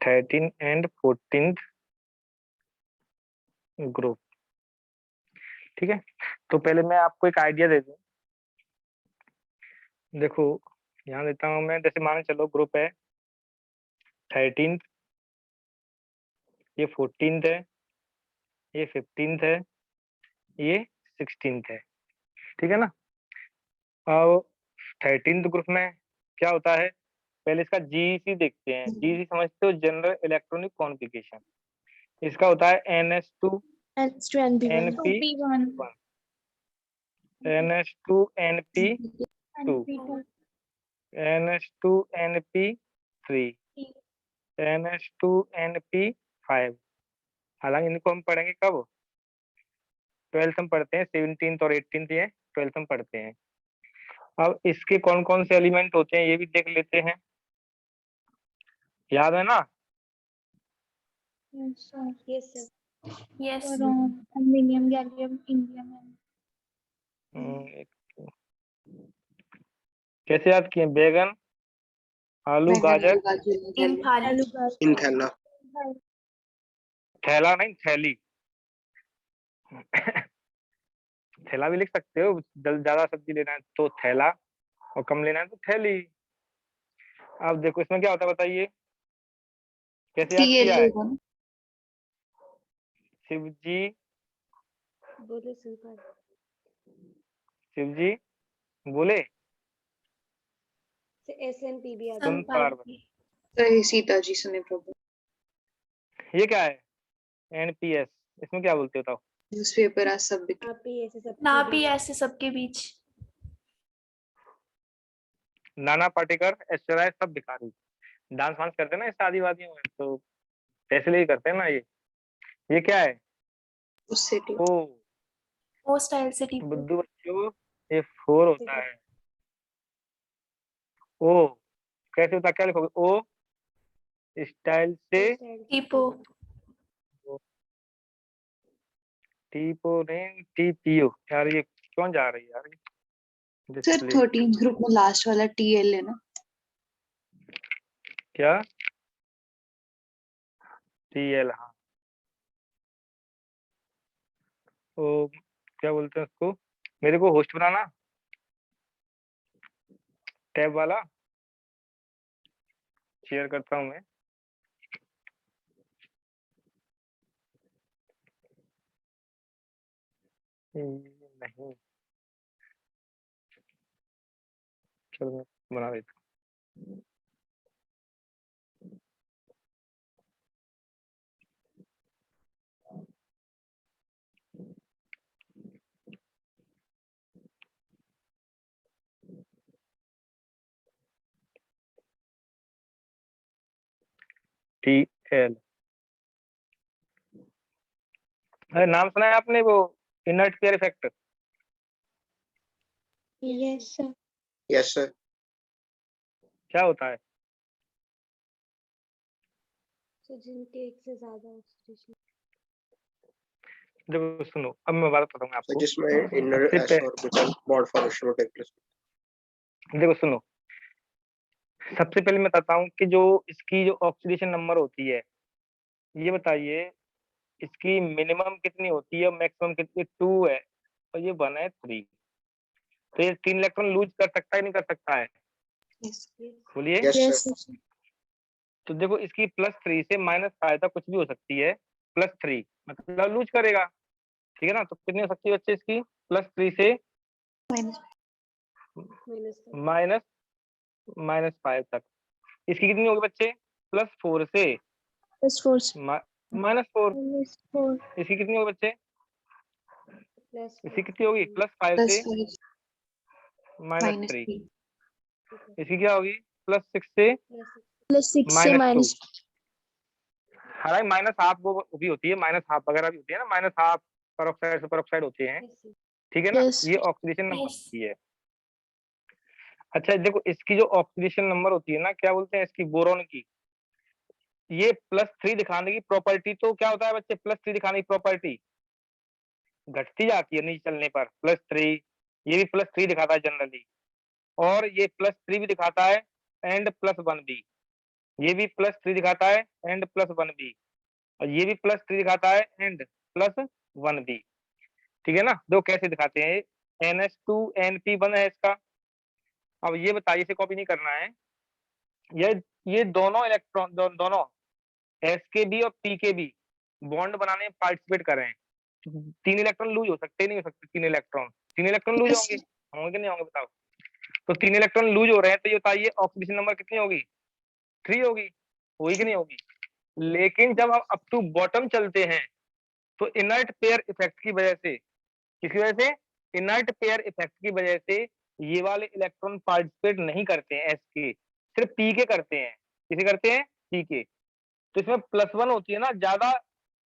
13 and 14 group. ठीक है, तो पहले मैं आपको एक आइडिया दे दूं। देखो यहाँ देता हूँ मैं, जैसे मान चलो ग्रुप है 13, ये 14 है, ये 15 है, ये 16 है। ठीक है ना। अब 13 ग्रुप में क्या होता है, पहले इसका जीईसी देखते हैं। जीईसी समझते हो, जनरल इलेक्ट्रॉनिक कॉन्फ़िगरेशन। इसका होता है NH2 NP1 NH2 NP2 NH2 NP3 NH2 NP5। हालांकि इनको हम पढ़ेंगे कब, 12th हम पढ़ते हैं, 17th और 18th ये 12th हम पढ़ते हैं। अब इसके कौन कौन से एलिमेंट होते हैं ये भी देख लेते हैं, याद है ना। Yes, aluminium, gallium, indium. कैसे याद किए, बैगन, आलू, गाजर, इनथैला, थैला नहीं थैली थैला भी लिख सकते हो, ज्यादा सब्जी लेना है तो थैला, और कम लेना है तो थैली। अब देखो इसमें क्या होता है बताइए, कैसे याद किया है। शिवजी, शिवजी बोले, संत पार्वती। सीता जी, समय प्रभु। ये क्या है, NPS, इसमें क्या बोलते हो बताओ। न्यूज़पेपर आज सब ना भी ऐसे सबके बीच। नाना पाटेकर, ऐश्वर्या राय, सब भिखारी। डांस वांस करते हैं ना शादी वादियों में, तो पैसे लिए करते हैं ना ये क्या है, उससे वो स्टाइल से टी बुद्धू बच्चों, ये 4 होता है। ओ कैसे होता है, क्या लिखोगे, ओ स्टाइल से, टीपो। टीपो नहीं TPO। यार ये कौन जा रही है यार, सर 13 ग्रुप में लास्ट वाला TL है ना। क्या TL, हाँ। तो क्या बोलते हैं उसको, मेरे को होस्ट बनाना, टैब वाला शेयर करता हूँ मैं। नहीं, चलो मैं बना देता हूँ। TL, अरे नाम सुना है आपने वो, inert pair effect. Yes sir. Yes sir. क्या होता है, जिनके एक से ज्यादा ऑक्सीडेशन। देखो सुनो, अब मैं बात बताऊंगा आपको। जिसमें inner S orbital bond formation हो टेक प्लेस। देखो सुनो, सबसे पहले मैं बताता हूँ कि जो इसकी जो ऑक्सीडेशन नंबर होती है, ये बताइए इसकी मिनिमम कितनी होती है और मैक्सिमम कितनी, 2 है और ये 1 है 3। तो ये 3 इलेक्ट्रॉन लूज कर सकता है नहीं कर सकता है, बोलिए। Yes sir. तो देखो इसकी +3 से -5 तक कुछ भी हो सकती है, +3 मतलब लूज करेगा। ठीक है ना, तो कितनी हो सकती है बच्चे इसकी, +3 से -5 तक। इसकी कितनी होगी बच्चे, +4 से -4। इसकी कितनी होगी बच्चे, इसकी कितनी होगी, +5 से -3। इसकी क्या होगी, +6 से -2। हालांकि -हाफ वो भी होती है, -हाफ वगैरह भी होती है ना, -हाफ पेरोक्साइड सुपर ऑक्साइड होते हैं। ठीक है ना, ये ऑक्सीडेशन नंबर होती है। अच्छा देखो इसकी जो ऑक्सीडेशन नंबर होती है ना, क्या बोलते हैं इसकी, बोरॉन की, ये +3 दिखाने की प्रॉपर्टी, तो क्या होता है बच्चे, +3 दिखाने की प्रॉपर्टी घटती जाती है नीचे चलने पर, +3। ये भी +3 दिखाता है जनरली, और ये +3 भी दिखाता है एंड +1 भी, ये भी +3 दिखाता है एंड +1 भी, और ये भी +3 दिखाता है एंड +1 भी। ठीक है ना, दो कैसे दिखाते हैं, NH2NP1 है इसका। अब ये बताइए, इसे कॉपी नहीं करना है, ये दोनों इलेक्ट्रॉन दोनों एस के बी और पी के बी बॉन्ड बनाने में पार्टिसिपेट कर रहे हैं। 3 इलेक्ट्रॉन लूज हो सकते, नहीं हो सकते 3 इलेक्ट्रॉन लूज Yes. होंगे, होंगे कि नहीं होंगे बताओ। तो 3 इलेक्ट्रॉन लूज हो रहे हैं, तो ये बताइए ऑक्सीडेशन नंबर कितनी होगी, 3 होगी, होगी कि नहीं होगी। लेकिन जब हम अप टू बॉटम चलते हैं तो इनर्ट पेयर इफेक्ट की वजह से, किसकी वजह से, इनर्ट पेयर इफेक्ट की वजह से ये वाले इलेक्ट्रॉन पार्टिसिपेट नहीं करते हैं, एस के सिर्फ पी के करते हैं। किसे करते हैं, पी के। तो इसमें +1 होती है ना, ज्यादा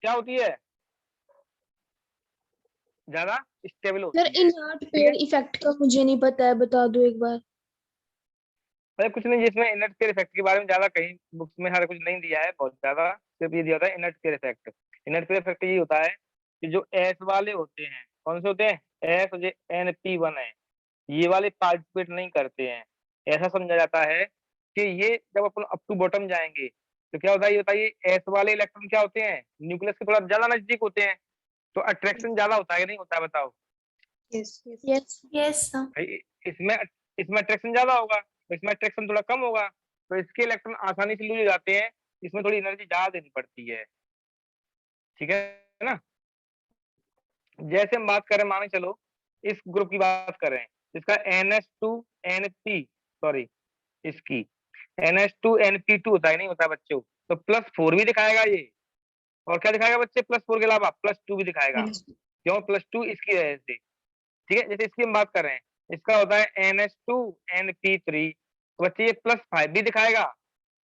क्या होती है, ज्यादा स्टेबल सर होती है। इनर्ट पेयर इफेक्ट का मुझे नहीं पता है, बता दो एक बार। मतलब कुछ नहीं, जिसमें इनर्ट पेयर इफेक्ट के बारे में ज्यादा कहीं बुक्स में हर कुछ नहीं दिया है, बहुत ज्यादा सिर्फ ये दिया होता है inert pair effect. Inert pair effect ये होता है कि जो एस वाले होते हैं, कौन से होते हैं, एस जो NP1 है, ये वाले पार्टिसिपेट नहीं करते हैं। ऐसा समझा जाता है कि ये जब अपन अप टू बॉटम जाएंगे तो क्या होता है, ये बताइए एस वाले इलेक्ट्रॉन क्या होते हैं, न्यूक्लियस के थोड़ा ज्यादा नजदीक होते हैं, तो अट्रैक्शन ज्यादा होता है कि नहीं होता है बताओ। Yes. Yes yes sir. भाई इसमें इसमें अट्रैक्शन ज्यादा होगा, तो इसमें अट्रैक्शन थोड़ा कम होगा, तो इसके इलेक्ट्रॉन आसानी से लूज हो जाते हैं, इसमें थोड़ी एनर्जी ज्यादा देनी पड़ती है। ठीक है ना, जैसे हम बात करें, माने चलो इस ग्रुप की बात करें, इसका NH2NP, सॉरी इसकी NH2NP2 होता है, नहीं होता बच्चों, तो +4 भी दिखाएगा ये, और क्या दिखाएगा बच्चे, +4 के अलावा +2 भी दिखाएगा। Yes. क्यों, +2 इसकी वजह से। ठीक है, जैसे इसकी हम बात कर रहे हैं, इसका होता है NH2NP3, तो बच्चे ये +5 भी दिखाएगा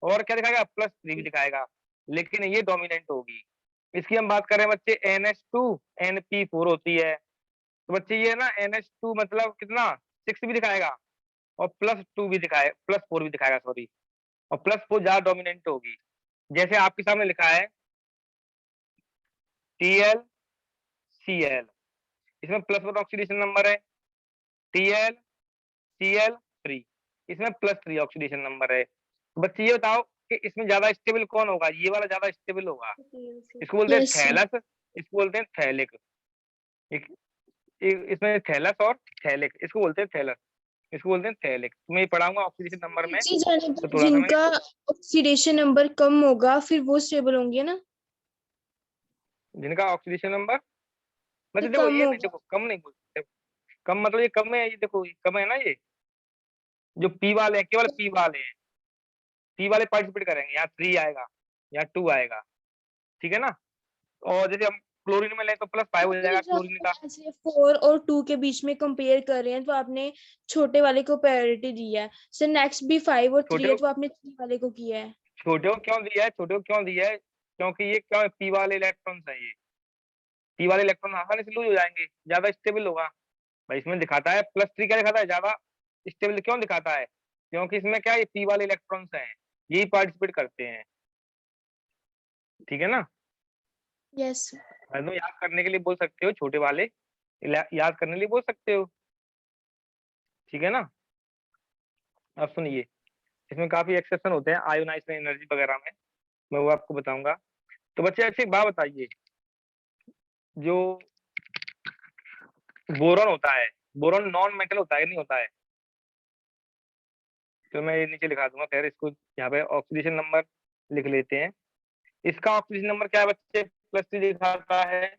और क्या दिखाएगा, +3 भी दिखाएगा, लेकिन ये डोमिनेंट होगी। इसकी हम बात कर रहे हैं बच्चे, NH2NP4 होती है, तो बच्चे ये ना NH2 मतलब कितना, 6 भी दिखाएगा और +2 भी दिखाएगा, +4 भी दिखाएगा सॉरी, और +4 ज्यादा डोमिनेंट होगी। जैसे आपके सामने लिखा है TlCl, इसमें +1 ऑक्सीडेशन नंबर है, TlCl3, इसमें +3 ऑक्सीडेशन नंबर है। तो बच्चे ये बताओ कि इसमें ज्यादा स्टेबल कौन होगा, ये वाला ज्यादा स्टेबल होगा, इसको बोलते हैं यस सर। थैलस, इसको बोलते हैं थैलिक। इसमें थैलस और थैलिक, इसको बोलते हैं थैलस, इसको बोलते हैं थैलिक। मैं ये पढ़ाऊंगा ऑक्सीडेशन नंबर में, नीचे जाने तो पर थोड़ा सा मैं, जिनका ऑक्सीडेशन नंबर कम होगा फिर वो स्टेबल होंगे ना। जिनका ऑक्सीडेशन नंबर, तो मतलब देखो कम ये नहीं, होगा। देखो कम नहीं बोल सकते, कम मतलब ये कम है, ये देखो ये कम है ना, ये जो पी वाले हैं, केवल पी वाले हैं, पी वाले पार्टिसिपेट करेंगे, यहाँ 3 आएगा, यहाँ 2 आएगा। ठीक है ना, और जैसे हम क्लोरीन में लें तो +5 हो सर जाएगा जब क्लोरीन का। ऐसे 4 और 2 के बीच में कंपेयर कर रहे हैं तो आपने छोटे वाले को प्रायोरिटी दी है। सर नेक्स्ट भी 5 और 3 छोटे है को, तो आपने 3 वाले को किया है। छोटे को क्यों दिया है, छोटे को क्यों दिया है, क्योंकि ये क्या है, पी वाले इलेक्ट्रॉन है, ये पी वाले इलेक्ट्रॉन आसानी से लूज हो जाएंगे, ज्यादा स्टेबल होगा। भाई इसमें दिखाता है +3, क्या दिखाता है, ज्यादा स्टेबल क्यों दिखाता है, क्योंकि इसमें क्या है, ये पी वाले इलेक्ट्रॉन्स हैं, यही पार्टिसिपेट करते हैं। ठीक है ना, यस। तो याद करने के लिए बोल सकते हो, छोटे वाले याद करने के लिए बोल सकते हो। ठीक है ना, अब सुनिए, इसमें काफी एक्सेप्शन होते हैं आयोनाइजेशन एनर्जी वगैरह में, मैं वो आपको बताऊंगा। तो बच्चे अच्छी एक बात बताइए, जो बोरॉन होता है, बोरॉन नॉन मेटल होता है, नहीं होता है, तो मैं ये नीचे लिखा दूंगा, खैर इसको यहाँ पे ऑक्सीडेशन नंबर लिख लेते हैं। इसका ऑक्सीजन नंबर क्या है बच्चे, +3 दिखाता है,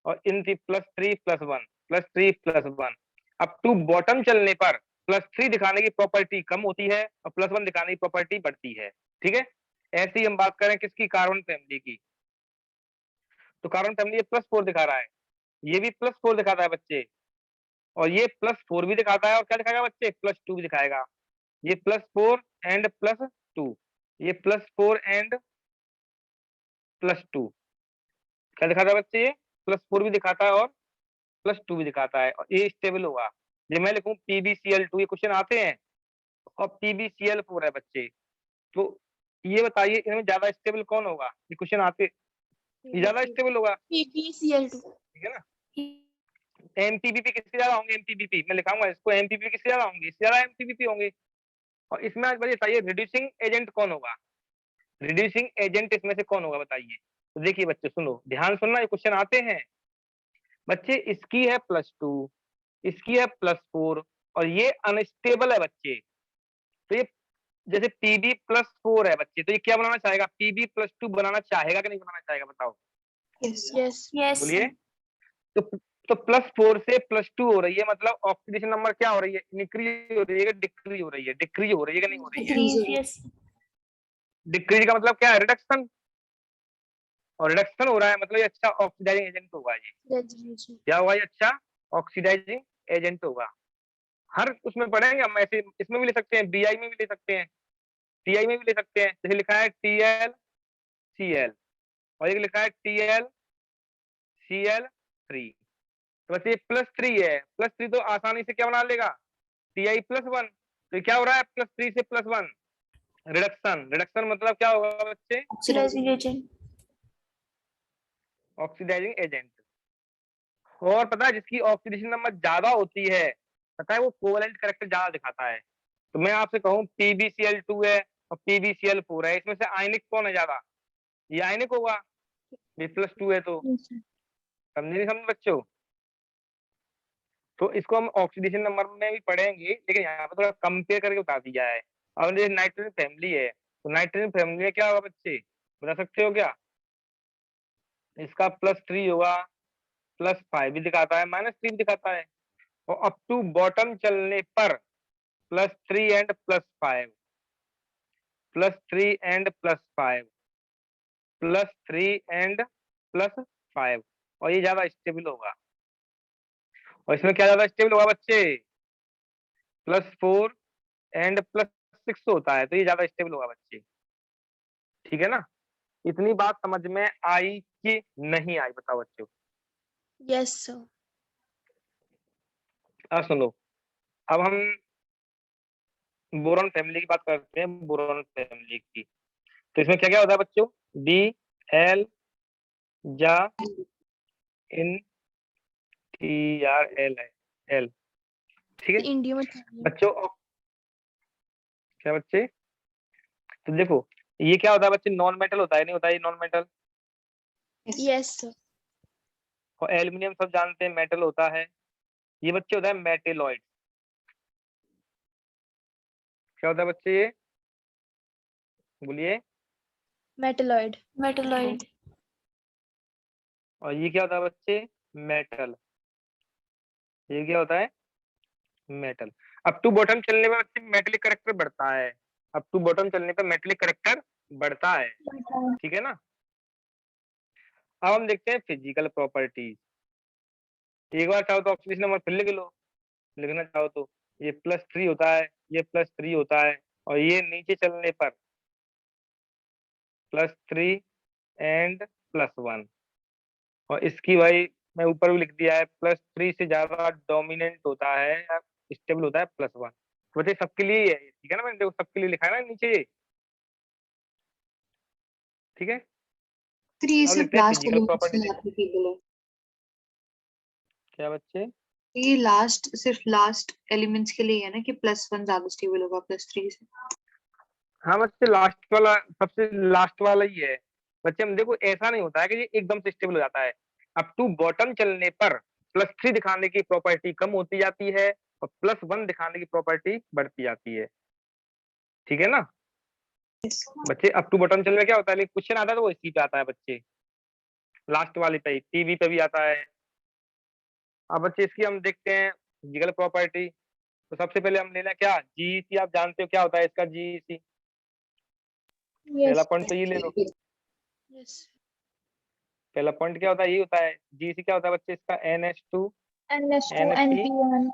और इन +3+1, +3+1, अप टू बॉटम चलने पर +3 दिखाने की प्रॉपर्टी कम होती है और +1 दिखाने की प्रॉपर्टी बढ़ती है। ठीक है, ऐसी हम बात करें किसकी, कार्बन फैमिली की, तो कार्बन फैमिली +4 दिखा रहा है, ये भी +4 दिखाता है बच्चे, और ये +4 भी दिखाता है, और क्या दिखाएगा बच्चे, +2 भी दिखाएगा। ये +4 एंड +2, ये +4 एंड +2, क्या दिखाता है बच्चे, ये +4 भी दिखाता है और +2 भी दिखाता है, और ये स्टेबल होगा। जब मैं लिखूं PbCl2, ये क्वेश्चन आते हैं, और PbCl4 है बच्चे, तो ये बताइए इनमें ज्यादा स्टेबल कौन होगा, ये क्वेश्चन आते, ये ज्यादा स्टेबल होगा। PbCl2। ठीक है ना, MPBP किससे ज्यादा होंगे, MPBP मैं लिखाऊंगा इसको, MPBP किससे ज्यादा होंगे, इससे ज्यादा MPBP होंगे। और इसमें आज बताइए रिड्यूसिंग एजेंट कौन होगा, रिड्यूसिंग एजेंट इसमें से कौन होगा बताइए। तो देखिए बच्चे सुनो, ध्यान सुनना, ये क्वेश्चन आते हैं बच्चे। इसकी है +2, इसकी है +4 और ये अनस्टेबल है बच्चे। तो ये जैसे Pb+4 है बच्चे, तो ये क्या बनाना चाहेगा, Pb+2 बनाना चाहेगा कि नहीं बनाना चाहेगा बताओ, यस बोलिए। तो +4 से +2 हो रही है, मतलब ऑक्सीडेशन नंबर क्या हो रही है, इंक्रीज हो रही है, डिक्रीज हो रही है, डिक्रीज हो रही है कि नहीं हो रही है। डिक्रीज का मतलब क्या है, रिडक्शन, और रिडक्शन हो रहा है मतलब ये अच्छा ऑक्सीडाइजिंग एजेंट होगा। ये क्या होगा, ये अच्छा ऑक्सीडाइजिंग एजेंट होगा। हर उसमें पढ़ेंगे हम, ऐसे इसमें भी ले सकते हैं, बीआई में भी ले सकते हैं, टीआई में भी ले सकते हैं। जैसे लिखा है TlCl और एक लिखा है TlCl3, तो बस ये +3 है, +3 तो आसानी से क्या बना लेगा, Ti+1। तो ये क्या हो रहा है, +3 से +1, रिडक्शन। रिडक्शन मतलब क्या होगा बच्चे, ऑक्सीडाइजिंग एजेंट। और पता है जिसकी ऑक्सीडेशन नंबर ज्यादा होती है, पता है वो कोवेलेंट कैरेक्टर ज्यादा दिखाता है। तो मैं आपसे कहूँ PbCl2 है और PbCl4 है, इसमें से आयनिक कौन है ज्यादा, ये आयनिक होगा, B+2 है। तो समझे नहीं समझे बच्चों। तो इसको हम ऑक्सीडेशन नंबर में भी पढ़ेंगे, लेकिन यहाँ पे थोड़ा कंपेयर करके बता दिया है। अब जैसे नाइट्रोजन फैमिली है, तो नाइट्रोजन फैमिली में क्या होगा बच्चे, बता सकते हो क्या, इसका +3 होगा, +5 भी दिखाता है, -3 भी दिखाता है, और अप टू बॉटम चलने पर +3 एंड +5, +3 एंड +5, +3 एंड +5, और ये ज्यादा स्टेबल होगा। और इसमें क्या ज्यादा स्टेबल होगा बच्चे, +4 एंड +6 होता है, तो ये ज्यादा स्टेबल होगा बच्चे। ठीक है ना, इतनी बात समझ में आई कि नहीं आई, बताओ बच्चों। Yes sir. अब सुनो, अब हम बोरॉन फैमिली की बात करते हैं, बोरॉन फैमिली की। तो इसमें क्या क्या होता है बच्चों, Bl जा इन TrL है, L, ठीक है इंडिया में बच्चों। क्या बच्चे, तो देखो ये क्या होता है बच्चे, नॉन मेटल होता है, नहीं होता है ये नॉन मेटल। Yes sir. और एल्यूमिनियम सब जानते हैं मेटल होता है, ये बच्चे होता है मेटेलॉइड। क्या होता है बच्चे ये, बोलिए। मेटलॉइड। और ये क्या होता है बच्चे, मेटल। ये क्या होता है, मेटल। अप टू बॉटम चलने पर बच्चे मेटेलिक करेक्टर बढ़ता है, अप टू बॉटम चलने पर मेटेलिक करेक्टर बढ़ता है, ठीक है ना। अब हम देखते हैं फिजिकल प्रॉपर्टीज। एक बार चाहो तो ऑक्सीडेशन नंबर फिर लिख लो, लिखना चाहो तो। ये +3 होता है, ये +3 होता है, और ये नीचे चलने पर +3 एंड +1, और इसकी भाई मैं ऊपर भी लिख दिया है, +3 से ज्यादा डोमिनेंट होता है, स्टेबल होता है +1। तो बच्चे सबके लिए ही है, ठीक है ना, मैंने देखो सबके लिए लिखा है ना नीचे ये, ठीक है। 3 अब सिर्फ लिखते हैं लास्ट फिजिकल एलिमेंट्स प्रॉपर्टी। में एप्लीकेबल है। क्या बच्चे, ये लास्ट सिर्फ लास्ट एलिमेंट्स के लिए है ना कि +1 ज्यादा स्टेबल होगा +3 से। हाँ बच्चे लास्ट वाला, सबसे लास्ट वाला ही है बच्चे। हम देखो ऐसा नहीं होता है कि ये एकदम से स्टेबल हो जाता है, अप टू बॉटम चलने पर +3 दिखाने की प्रॉपर्टी कम होती जाती है और +1 दिखाने की प्रॉपर्टी बढ़ती जाती है, ठीक है ना बच्चे। अप टू बॉटम चलने में क्या होता है, क्वेश्चन आता है तो वो इसी पे आता है बच्चे, लास्ट वाले पे, टीवी पे भी आता है। अब बच्चे इसकी हम देखते हैं फिजिकल प्रॉपर्टी। तो सबसे पहले हम लेना क्या, जीईसी, आप जानते हो क्या होता है इसका जीईसी, पहला पॉइंट तो ये ले लो। यस। पहला पॉइंट क्या होता है, ये होता है जीसी, क्या होता है बच्चे इसका, NH2 NP1।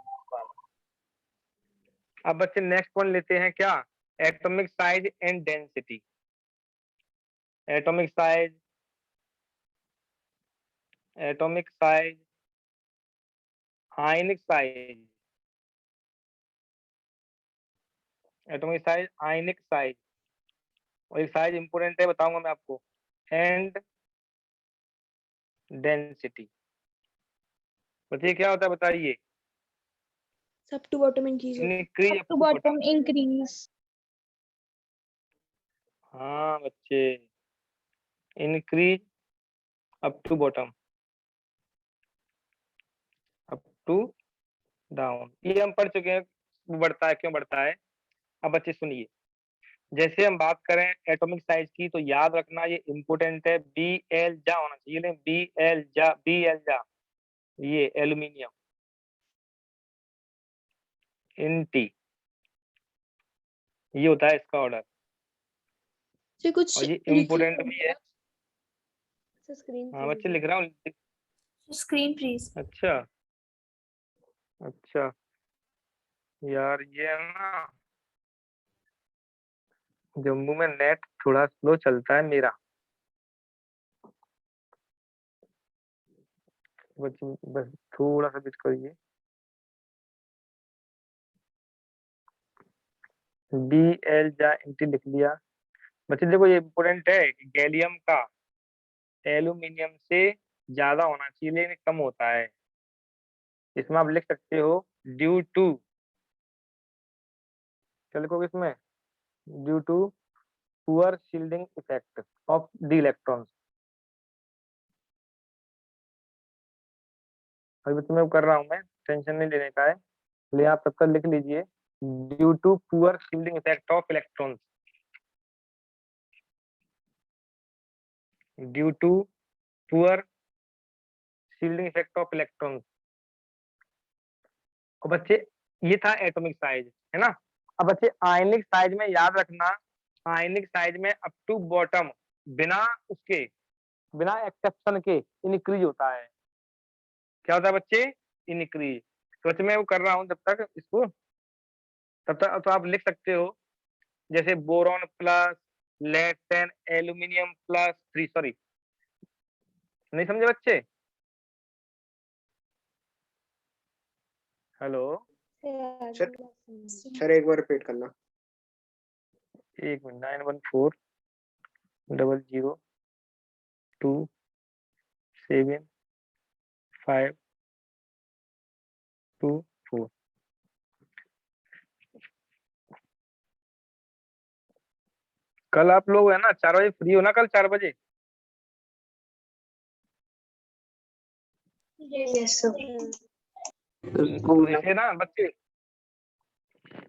अब बच्चे नेक्स्ट पॉइंट लेते हैं क्या, atomic size and density. Atomic size, atomic size, ionic size, atomic size, ionic size, और एक साइज इंपोर्टेंट है बताऊंगा मैं आपको, एंड डेंसिटी। बच्चे क्या होता है बताइए, सब टू बॉटम इंक्रीज होता है। Increase up to bottom. Increase. हाँ बच्चे, increase up to bottom, up to down, ये हम पढ़ चुके हैं, वो बढ़ता है क्यों बढ़ता है। अब बच्चे सुनिए, जैसे हम बात करें एटॉमिक साइज की, तो याद रखना ये इम्पोर्टेंट है, बी एल जा होना चाहिए, बी एल जा, बी एल जा, ये एल्यूमिनियम इन टी, ये होता है इसका ऑर्डर, फिर कुछ और ये लिखिए इम्पोर्टेंट भी है। स्क्रीन हाँ बच्चे लिख रहा हूँ। Screen please. अच्छा अच्छा, यार ये है ना, जम्मू में नेट थोड़ा स्लो चलता है मेरा, बस बस थोड़ा सा कुछ करिए। बी एल जा इंटी लिख लिया। बच्चे देखो ये इम्पोर्टेंट है कि गैलियम का एल्यूमिनियम से ज्यादा होना चाहिए लेकिन कम होता है। इसमें आप लिख सकते हो ड्यू टू, क्या लिखोगे इसमें, due to poor shielding effect of the electrons. अभी बच्चे मैं कर रहा हूँ, मैं टेंशन नहीं लेने का है, ले आप तब तक लिख लीजिए, due to poor shielding effect of electrons, due to poor shielding effect of electrons. और बच्चे ये था एटॉमिक साइज, है ना। अब बच्चे आयनिक साइज में याद रखना, आयनिक साइज में अप टू बॉटम बिना उसके, बिना एक्सेप्शन के इनक्रीज होता है। क्या होता है बच्चे, इनक्रीज। तो बच्चे मैं वो कर रहा हूँ जब तक इसको, तब तक तो आप लिख सकते हो, जैसे boron plus less than aluminium plus 3, sorry नहीं समझे बच्चे, हेलो। सर सर एक बार रिपीट करना। 1 मिनट, 9140207524। कल आप लोग है ना 4 बजे फ्री हो ना, कल 4 बजे। Yes sir. तो इसे ना बच्चे,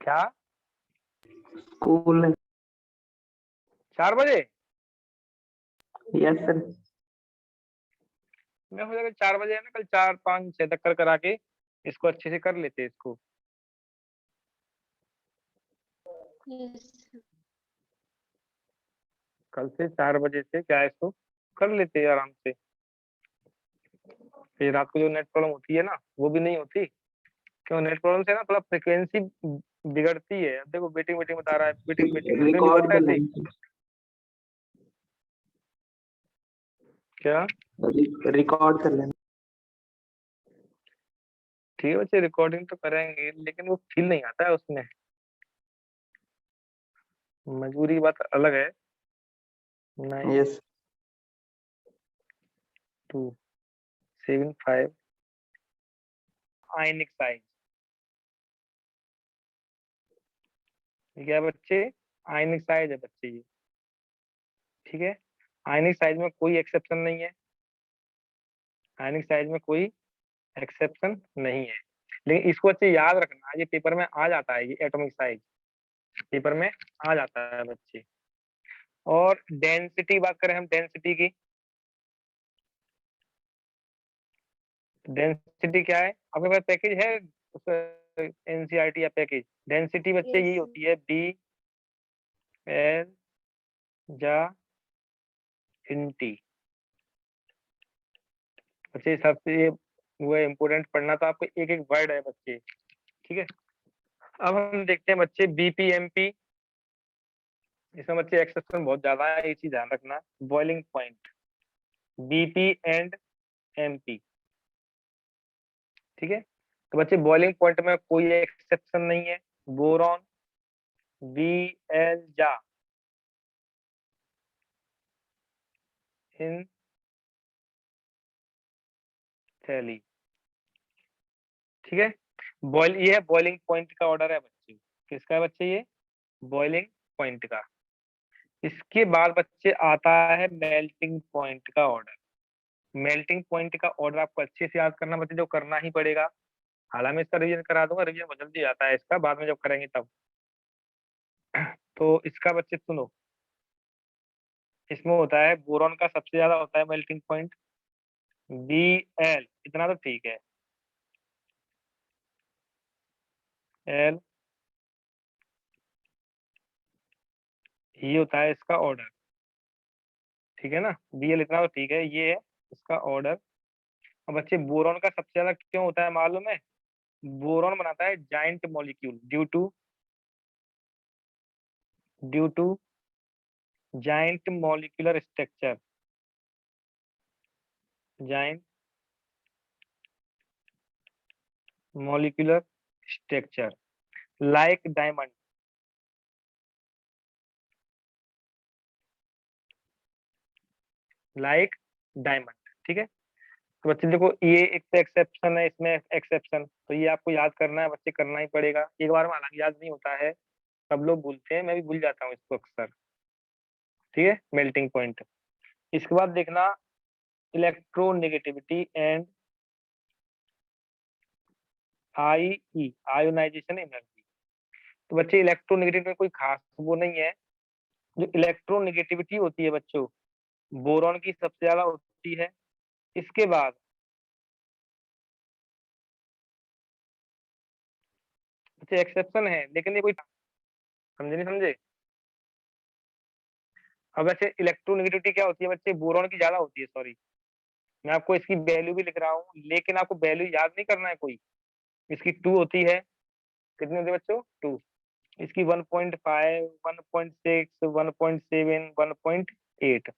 क्या स्कूल 4 बजे, यस सर। मैं हो जाएगा 4 बजे है ना, कल 4 5 6 तक कर करा के इसको अच्छे से कर लेते हैं इसको। कल से 4 बजे से क्या है, इसको कर लेते हैं आराम से, फिर रात को जो नेट प्रॉब्लम होती है ना वो भी नहीं होती। क्यों, नेट प्रॉब्लम से ना थोड़ा फ्रिक्वेंसी बिगड़ती है। अब देखो वेटिंग वेटिंग बता रहा है, वेटिंग वेटिंग नहीं रिकॉर्ड होता कर ऐसे। लेंगे। क्या, रिकॉर्ड कर लेना। ठीक है बच्चे, रिकॉर्डिंग तो करेंगे लेकिन वो फील नहीं आता है उसमें, मजबूरी की बात अलग है। 9275 आयनिक साइज, ठीक है बच्चे, आयनिक साइज है बच्चे ये, ठीक है। आयनिक साइज में कोई एक्सेप्शन नहीं है, आयनिक साइज में कोई एक्सेप्शन नहीं है, लेकिन इसको अच्छे याद रखना, ये पेपर में आ जाता है, ये एटॉमिक साइज पेपर में आ जाता है बच्चे। और डेंसिटी बात करें हम, डेंसिटी की, डेंसिटी क्या है आपके पास, पैकेज है एनसीईआरटी या पैकेज। डेंसिटी बच्चे यही होती है, बी एल जा इन टी। बच्चे इस हिसाब से ये वो इम्पोर्टेंट पढ़ना, तो आपको एक एक वर्ड है बच्चे, ठीक है। अब हम देखते हैं बच्चे बीपीएमपी, इसमें बच्चे एक्सेप्शन बहुत ज्यादा है, ये चीज ध्यान रखना। Boiling point, BP and MP, ठीक है। तो बच्चे बॉइलिंग पॉइंट में कोई एक्सेप्शन नहीं है, बोरॉन बी एल जा इन थैली, ठीक है। बॉइल, ये है बॉइलिंग पॉइंट का ऑर्डर है बच्चे, किसका है बच्चे, ये बॉइलिंग पॉइंट का। इसके बाद बच्चे आता है मेल्टिंग पॉइंट का ऑर्डर। मेल्टिंग पॉइंट का ऑर्डर आपको अच्छे से याद करना बच्चे, जो करना ही पड़ेगा। हालांकि मैं इसका रिवीजन करा दूंगा, रिवीजन बहुत जल्दी आता है इसका, बाद में जब करेंगे तब। तो इसका बच्चे सुनो, इसमें होता है बोरॉन का सबसे ज्यादा होता है मेल्टिंग पॉइंट Bl, इतना तो ठीक है। L, ये होता है इसका ऑर्डर, ठीक है ना। Bl इतना तो ठीक है, ये है इसका ऑर्डर। अब बच्चे बोरॉन का सबसे ज्यादा क्यों होता है मालूम है? बोरॉन बनाता है giant molecule due to giant molecular structure, giant molecular structure like diamond, like diamond, ठीक है। तो बच्चे देखो, ये एक तो एक्सेप्शन है, इसमें एक्सेप्शन, तो ये आपको याद करना है बच्चे, करना ही पड़ेगा एक बार में, हालांकि याद नहीं होता है, सब लोग भूलते हैं, मैं भी भूल जाता हूँ इसको अक्सर, ठीक है। Melting point. इसके बाद देखना इलेक्ट्रोनेगेटिविटी एंड आयोनाइजेशन एनर्जी। तो बच्चे इलेक्ट्रोनेगेटिविटी में कोई खास वो नहीं है। जो इलेक्ट्रोनेगेटिविटी होती है बच्चों, बोरॉन की सबसे ज्यादा होती है। इसके बाद बच्चे एक्सेप्शन है, लेकिन ये कोई समझे नहीं समझे। अब वैसे इलेक्ट्रोनेगेटिविटी क्या होती है बच्चे, बोरॉन की ज्यादा होती है, सॉरी, मैं आपको इसकी वैल्यू भी लिख रहा हूँ, लेकिन आपको वैल्यू याद नहीं करना है कोई। इसकी 2 होती है, कितनी होती है बच्चों, 2। इसकी 1.5, 1.6, 1.7, 1.8।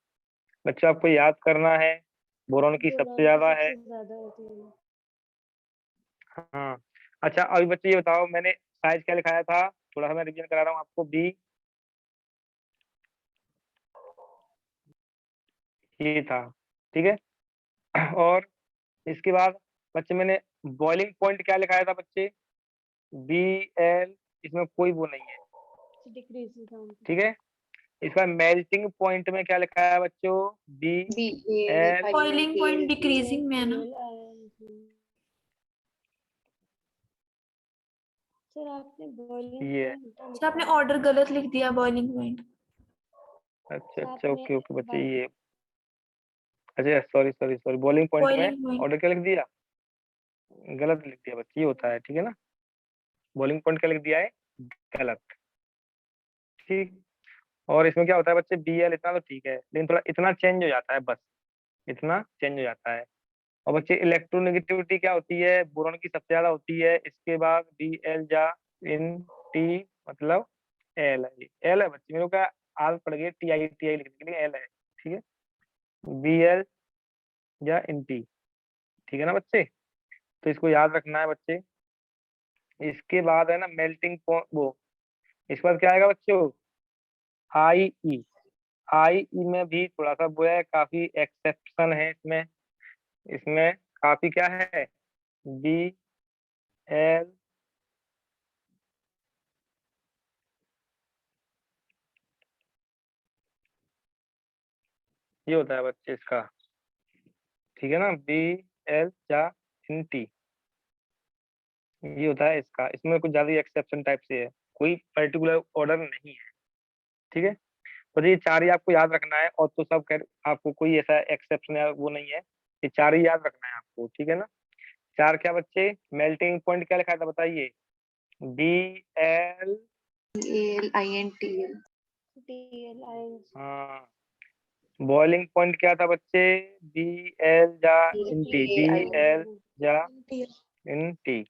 बच्चों आपको याद करना है, बोरॉन की सबसे ज्यादा है। हाँ, अच्छा अभी बच्चे ये बताओ, मैंने साइज क्या लिखाया था, थोड़ा सा मैं रिवीजन करा रहा हूँ आपको। बी ये था, ठीक है। और इसके बाद बच्चे मैंने बॉइलिंग पॉइंट क्या लिखाया था बच्चे, Bl, इसमें कोई वो नहीं है, ठीक है। इसका मेल्टिंग पॉइंट में क्या लिखा है बच्चों, Bl, बॉइलिंग पॉइंट डिक्रीजिंग में है ना सर, आपने बॉइलिंग ये पॉइंट, आपने ऑर्डर गलत लिख दिया बॉइलिंग पॉइंट। अच्छा ओके ओके बच्चे, ये अच्छा सॉरी बॉइलिंग पॉइंट में बॉइलिंग पॉइंट ऑर्डर क्या लिख दिया, गलत लिख दिया बच्चे, ये होता है, ठीक है ना। बॉइलिंग पॉइंट क्या लिख दिया है, गलत, ठीक। और इसमें क्या होता है बच्चे, Bl इतना तो ठीक है, लेकिन थोड़ा इतना चेंज हो जाता है, बस इतना चेंज हो जाता है। और बच्चे इलेक्ट्रोनेगेटिविटी क्या होती है, बोरॉन की सबसे ज्यादा होती है। इसके बाद Bl जा इन टी, मतलब एल है, एल है बच्चे, मेरे को आल पड़ गई, टी आई लिखने के लिए एल है, ठीक है। Bl या इन टी, ठीक है ना बच्चे। तो इसको याद रखना है बच्चे। इसके बाद है ना मेल्टिंग पॉइंट, वो इसके बाद क्या आएगा बच्चों, आई ई में भी थोड़ा सा वो है, काफी एक्सेप्शन है इसमें। इसमें काफी क्या है, Bl, ये होता है बच्चे इसका, ठीक है ना, Bl या इन टी, ये होता है इसका। इसमें कुछ ज्यादा एक्सेप्शन टाइप से है, कोई पर्टिकुलर ऑर्डर नहीं है, ठीक है। तो ये 4 ही आपको याद रखना है, और तो सब आपको कोई ऐसा एक्सेप्शन या वो नहीं है, ये 4 ही याद रखना है आपको, ठीक है ना। 4 क्या बच्चे, मेल्टिंग पॉइंट क्या लिखा था बताइए, Bl, INTL। हाँ। बॉइलिंग पॉइंट क्या था बच्चे, Bl या इन टी, Bl या इन टी।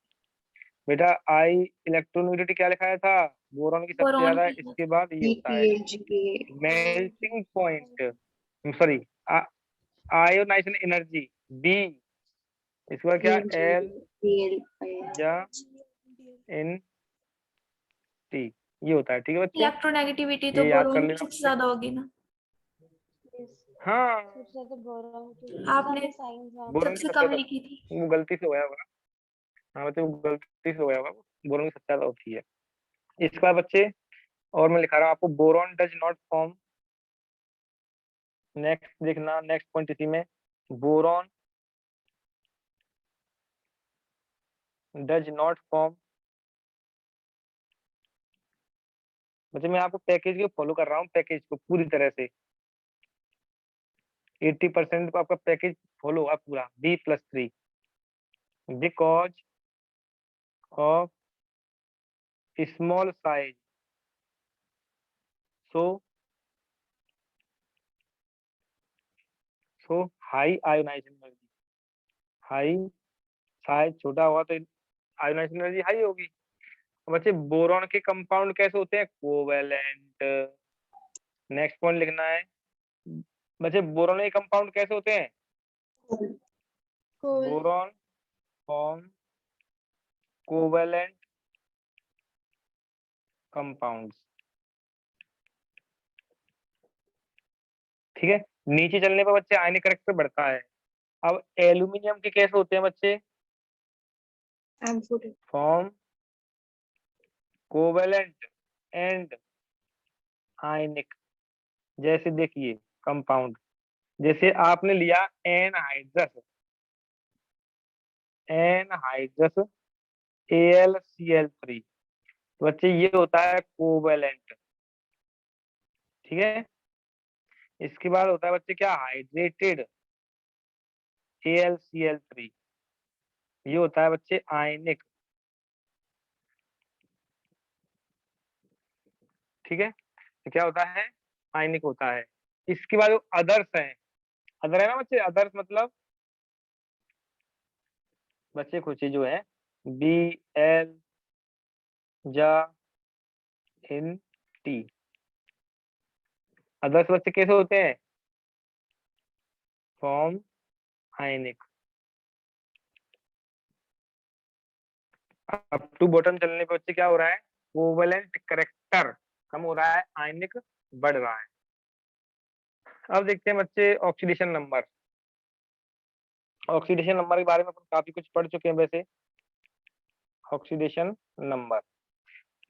बेटा आई इलेक्ट्रोनेगेटिविटी क्या लिखाया था, बोरॉन की सबसे बोरॉन ज्यादा है। की इसके बाद ये होता है melting point, sorry ionization energy B, इसके बाद क्या एल या इन टी, ये होता है, ठीक है बच्चे। इलेक्ट्रोनेगेटिविटी तो ये याद कर बोरॉन की लेना सबसे बच्चे। ज्यादा होगी ना, हाँ, आपने बोरॉन की सबसे सबसे कम ज्यादा, लिखी थी। वो गलती से होया होगा। हाँ बच्चे, वो गलती से होया होगा, बोरॉन की सबसे ज्यादा होती है। इसके बाद बच्चे, और मैं लिखा रहा हूँ आपको, boron does not form next देखना, नेक्स्ट पॉइंट इसी में, बोरॉन डज नॉट फॉर्म। मतलब मैं आपको पैकेज को फॉलो कर रहा हूँ, पैकेज को पूरी तरह से 80% को आपका पैकेज फॉलो हुआ पूरा, B+3 because of small size, so high ionization energy. High size छोटा हुआ तो आयोनाइजेशन एनर्जी हाई होगी। बच्चे बोरॉन के कंपाउंड कैसे होते हैं? कोवेलेंट। नेक्स्ट पॉइंट लिखना है, बच्चे बोरॉन के कंपाउंड कैसे होते हैं? Boron form covalent compounds. ठीक है, नीचे चलने पर बच्चे आयनिक करेक्टर बढ़ता है। अब एल्यूमिनियम के कैसे होते हैं बच्चे? फॉर्म कोवेलेंट एंड आयनिक। जैसे देखिए कंपाउंड, जैसे आपने लिया एनहाइड्रस, AlCl3, बच्चे ये होता है कोवेलेंट। ठीक है, इसके बाद होता है बच्चे क्या? हाइड्रेटेड AlCl3, ये होता है बच्चे आयनिक। ठीक है, तो क्या होता है? आयनिक होता है। इसके बाद अदर्स है, अदर है ना बच्चे, अदर्स मतलब बच्चे कुछ जो है Bl जा इन टी। अदर्स बच्चे कैसे होते हैं? Form ionic. Up to bottom चलने पे बच्चे क्या हो रहा है? कोवेलेंट करेक्टर कम हो रहा है, आयनिक बढ़ रहा है। अब देखते हैं बच्चे ऑक्सीडेशन नंबर। ऑक्सीडेशन नंबर के बारे में अपन काफी कुछ पढ़ चुके हैं वैसे। Oxidation number,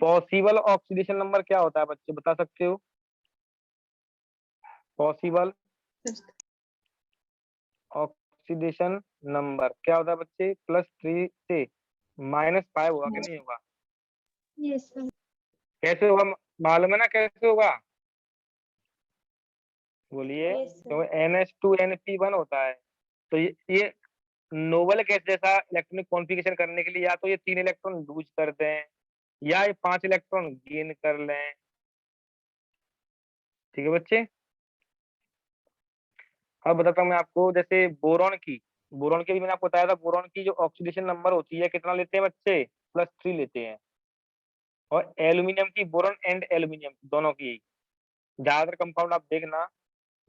possible oxidation number क्या होता है बच्चे, बता सकते हो? पॉसिबल ऑक्सीडेशन नंबर क्या होता है बच्चे? +3 से -5 होगा कि नहीं होगा? Yes sir. कैसे होगा मालूम है ना कैसे होगा? बोलिए। Yes, sir. तो NH2NP1 होता है। तो ये नोबल गैस जैसा इलेक्ट्रॉनिक कॉन्फ़िगरेशन करने के लिए या तो ये 3 इलेक्ट्रॉन लूज कर दें या ये 5 इलेक्ट्रॉन गेन कर लें। ठीक है बच्चे, अब बताता हूँ मैं आपको, जैसे बोरॉन की भी मैंने आपको बताया था, बोरॉन की जो ऑक्सीडेशन नंबर होती है कितना लेते हैं बच्चे? +3 लेते हैं। और एल्यूमिनियम की, बोरॉन एंड एल्यूमिनियम दोनों की ज्यादातर कंपाउंड आप देखना,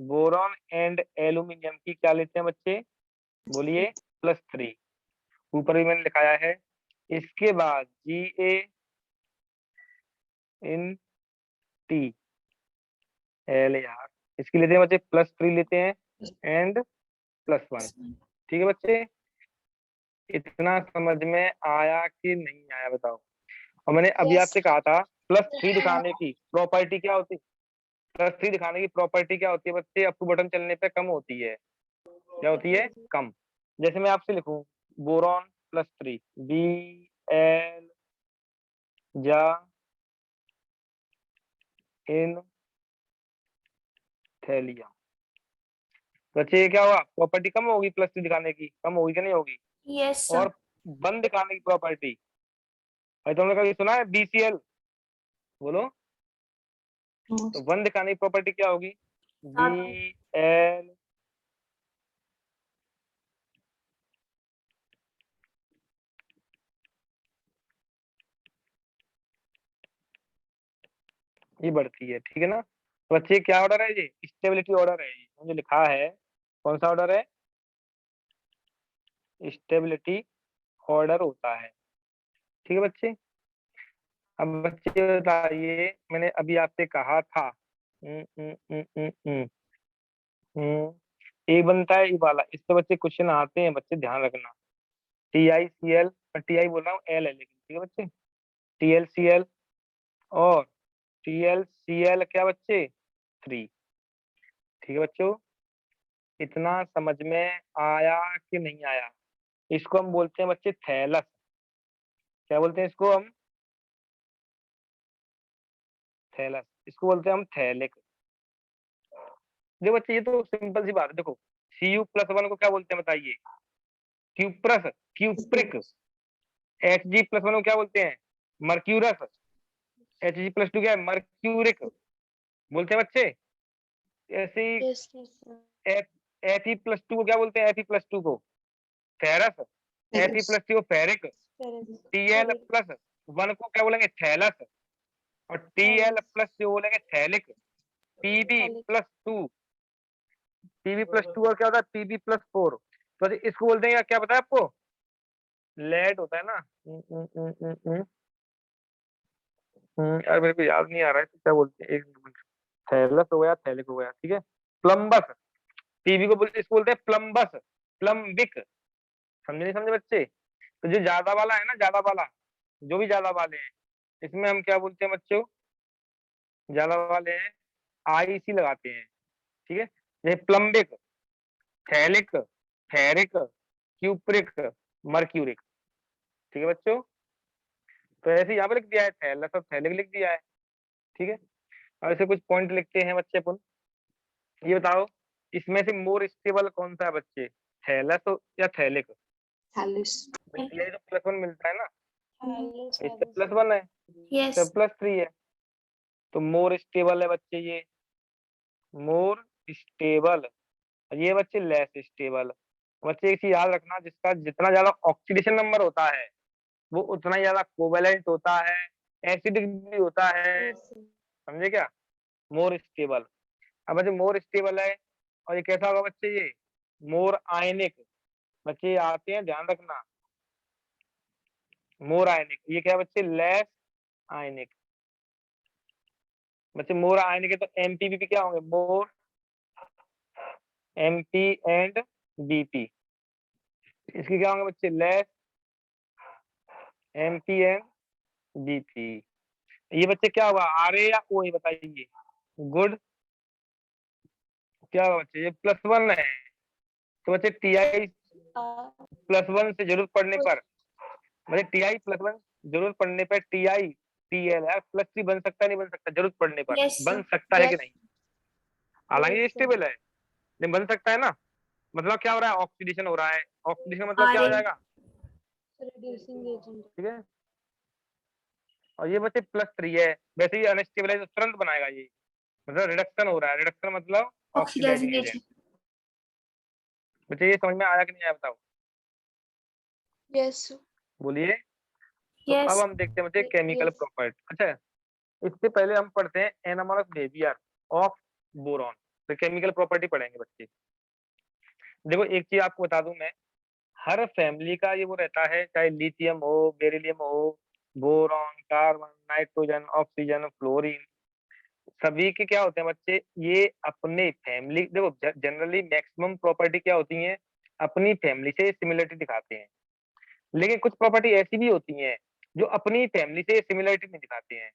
बोरॉन एंड एल्यूमिनियम की क्या लेते हैं बच्चे? बोलिए +3। ऊपर भी मैंने लिखाया है। इसके बाद GaN यार, इसकी लेते हैं बच्चे +3 लेते हैं एंड +1। ठीक है बच्चे, इतना समझ में आया कि नहीं आया बताओ? और मैंने अभी Yes. आपसे कहा था +3 दिखाने की प्रॉपर्टी क्या होती? +3 दिखाने की प्रॉपर्टी क्या होती है बच्चे? अप टू बटन चलने पे कम होती है। क्या होती है? कम। जैसे मैं आपसे लिखूं बोरॉन +3 Bl जा इन थैलियम। बच्चे ये क्या होगा? प्रॉपर्टी कम होगी, +3 दिखाने की कम होगी कि नहीं होगी? Yes, sir. और 1 दिखाने की प्रॉपर्टी, भाई तुमने कभी सुना है BCl? बोलो। तो 1 दिखाने की प्रॉपर्टी क्या होगी? Bl ये बढ़ती है। ठीक है ना बच्चे, क्या ऑर्डर है ये? स्टेबिलिटी ऑर्डर है, ये मुझे लिखा है। कौन सा ऑर्डर है? स्टेबिलिटी ऑर्डर होता है। ठीक है बच्चे, अब बच्चे बताइए, मैंने अभी आपसे कहा था एक बनता है ये वाला, इससे बच्चे क्वेश्चन आते हैं बच्चे, ध्यान रखना। TiCl, TI बोल रहा हूँ, L है लेकिन, ठीक है बच्चे, TlCl और TlCl क्या बच्चे? 3। ठीक है बच्चों, इतना समझ में आया कि नहीं आया? इसको हम बोलते हैं बच्चे थैलस। क्या बोलते हैं इसको हम? थैलस। इसको बोलते हैं हम थैलिक। देखो बच्चे ये तो सिंपल सी बात है। देखो Cu+1 को क्या बोलते हैं बताइए? Cuprous, cupric. Hg+1 को क्या बोलते हैं? मर्क्यूरस। Hg+2 क्या है? मर्क्यूरिक बोलते हैं बच्चे। ऐसे ही yes yes Fe+2 को क्या बोलते हैं? Fe+2 को फेरस। Fe+3 को फेरिक। Tl+1 को क्या बोलेंगे? थैलस। और Tl+ जो बोलेंगे थैलिक। Pb+2 और क्या होता है? Pb+4। तो इसको बोलते हैं क्या पता है आपको? लेड होता है ना। यार मेरे को याद नहीं आ रहा है तो क्या बोलते हैं, एक मिनट। थैलस हो गया, थैलिक हो गया, ठीक है। प्लम्बस। टीबी को बोलते, इसको बोलते हैं प्लम्बस, प्लम्बिक। समझे नहीं समझे बच्चे? तो जो ज्यादा वाला है ना, ज्यादा वाला, जो भी ज्यादा वाले हैं, इसमें हम क्या बोलते हैं बच्चों? ज्यादा वाले हैं आईसी लगाते हैं, ठीक है। जैसे प्लम्बिक, थैलिक, फेरिक, क्यूप्रिक, मर्क्यूरिक। ठीक है बच्चों। तो ऐसे यहाँ पे लिख दिया है थैलस और थैलिक लिख दिया है, ठीक है। और ऐसे कुछ पॉइंट लिखते हैं बच्चे अपन। ये बताओ इसमें से मोर स्टेबल कौन सा है बच्चे? थैलस या थैलिक? थैलिस। ये जो +1 मिलता है ना, इससे yes +1 है, yes इससे +3 है, तो मोर स्टेबल है बच्चे ये, मोर स्टेबल। ये बच्चे लेस स्टेबल। बच्चे एक चीज याद रखना, जिसका जितना ज्यादा ऑक्सीडेशन नंबर होता है वो उतना ही ज्यादा कोवेलेंट होता है, एसिडिक भी होता है। समझे क्या? More stable. अब बच्चे मोर स्टेबल है, और ये कैसा होगा बच्चे? ये मोर आयनिक। बच्चे आते हैं, ध्यान रखना। मोर आयनिक, ये क्या है बच्चे? लेस आयनिक। बच्चे मोर आयनिक है तो एमपीबीपी क्या होंगे? मोर, एमपी एंड बीपी। इसके क्या होंगे बच्चे? Less MP and BP. ये बच्चे क्या होगा? आर ए या ओ ए बताइए? गुड। क्या होगा बच्चे? ये +1 है, तो बच्चे Ti+1 से जरूरत पड़ने पर, मतलब Ti+1 जरूरत पड़ने पर Ti Tl +3 बन सकता है, नहीं बन सकता? जरूरत पड़ने पर yes बन सकता है कि yes नहीं? हालांकि ये स्टेबल है, लेकिन बन सकता है ना। मतलब क्या हो रहा है? ऑक्सीडेशन हो रहा है। ऑक्सीडेशन मतलब क्या हो जाएगा? reducing agent ठीक है। और ये बच्चे +3 है, वैसे ही अनस्टेबल है तो तुरंत बनाएगा ये, मतलब रिडक्शन हो रहा है। रिडक्शन मतलब ऑक्सीडाइजिंग एजेंट। बच्चे ये समझ में आया कि नहीं आया बताओ? yes बोलिए। तो अब yes हम देखते हैं बच्चे केमिकल प्रॉपर्टी। अच्छा, इससे पहले हम पढ़ते हैं एनामॉलस बिहेवियर ऑफ बोरॉन। तो केमिकल प्रॉपर्टी पढ़ेंगे बच्चे। देखो एक चीज आपको बता दूं मैं, हर फैमिली का ये वो रहता है, चाहे लिथियम हो, बेरिलियम हो, boron, carbon, nitrogen, oxygen, fluorine, सभी के क्या होते हैं बच्चे? ये अपने फैमिली, देखो जनरली मैक्सिमम प्रॉपर्टी क्या होती है? अपनी फैमिली से सिमिलरिटी दिखाते हैं। लेकिन कुछ प्रॉपर्टी ऐसी भी होती हैं जो अपनी फैमिली से सिमिलरिटी नहीं दिखाते हैं।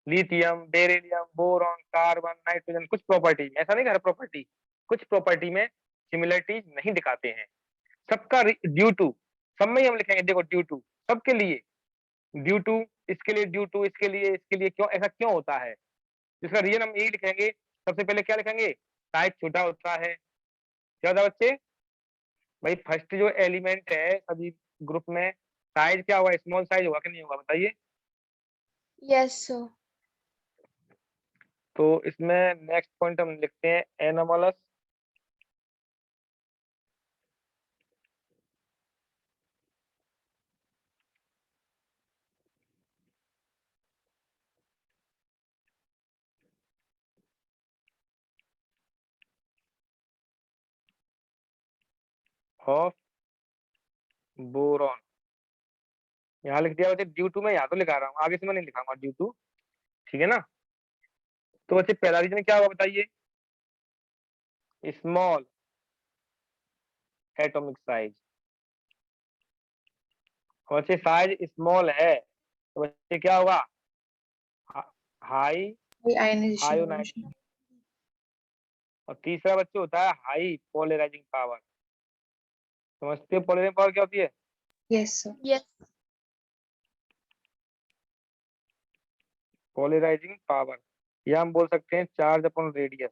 Lithium, beryllium, boron, carbon, nitrogen, कुछ प्रॉपर्टी, ऐसा नहीं, हर प्रॉपर्टी, कुछ प्रॉपर्टी में सिमिलरिटीज नहीं दिखाते हैं। सबका ड्यू टू, सब में ही हम लिखेंगे, देखो ड्यू टू, सबके लिए ड्यू टू, इसके लिए ड्यू टू, इसके लिए, इसके लिए, क्यों ऐसा क्यों होता है? इसका रीजन हम यही लिखेंगे। सबसे पहले क्या लिखेंगे? साइज छोटा होता है। क्या होता है बच्चे? भाई फर्स्ट जो एलिमेंट है सभी ग्रुप में, साइज क्या होगा? स्मॉल साइज होगा कि नहीं होगा बताइए? yes sir तो इसमें नेक्स्ट पॉइंट हम लिखते हैं एनोमलस ऑफ बोरॉन। यहाँ लिख दिया बच्चे ड्यू टू, मैं यहाँ तो लिखा रहा हूँ, आगे से मैं नहीं लिखाऊंगा ड्यू टू, ठीक है ना। तो बच्चे पहला रीजन क्या होगा बताइए? Small atomic size. बच्चे साइज स्मॉल है तो बच्चे क्या होगा? High ionization. आयोनाइजेशन। और तीसरा बच्चे होता है हाई पोलराइजिंग पावर। समझते हो पोलराइजिंग पावर क्या होती है? Yes sir. Yes polarizing power, या हम बोल सकते हैं चार्ज अपॉन रेडियस।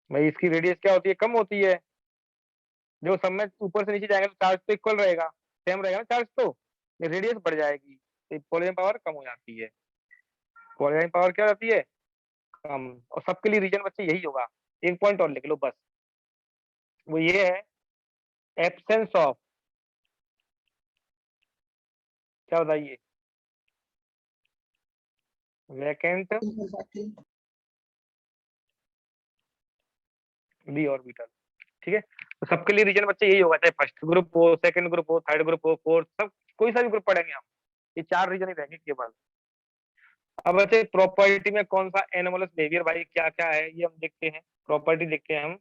भाई इसकी रेडियस क्या होती है? कम होती है। जो सब में ऊपर से नीचे जाएंगे तो चार्ज तो इक्वल रहेगा, सेम रहेगा ना चार्ज, तो रेडियस बढ़ जाएगी तो पोलराइजिंग पावर कम हो जाती है। पोलराइजिंग पावर क्या होती है? कम। और सबके लिए रीजन बच्चे यही होगा, एक पॉइंट और लिख लो बस, वो ये है एब्सेंस ऑफ, क्या बताइए, वैकेंट डी ऑर्बिटल। ठीक है, तो सबके लिए रीजन बच्चे यही होगा, चाहे फर्स्ट ग्रुप हो, सेकंड ग्रुप हो, थर्ड ग्रुप हो, फोर्थ, सब कोई सा भी ग्रुप पढ़ेंगे हम, ये 4 रीजन ही रहेंगे केवल। अब बच्चे प्रॉपर्टी में कौन सा एनोमलस बिहेवियर भाई क्या क्या है ये हम देखते हैं, प्रॉपर्टी देखते हैं हम।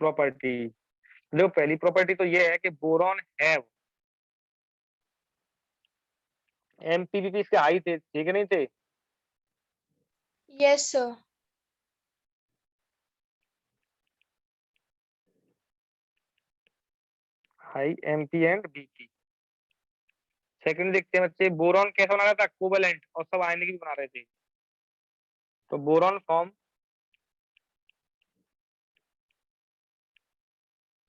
प्रॉपर्टी देखो, पहली प्रॉपर्टी तो ये है कि बोरॉन हैव, एमपीवीपी इसके हाई थे, ठीक है नहीं थे? Yes sir high MP and BP. Second देखते हैं बच्चे, बोरॉन कैसा बना रहा था? कोवेलेंट, और सब आयनिक भी बना रहे थे। तो बोरॉन फॉर्म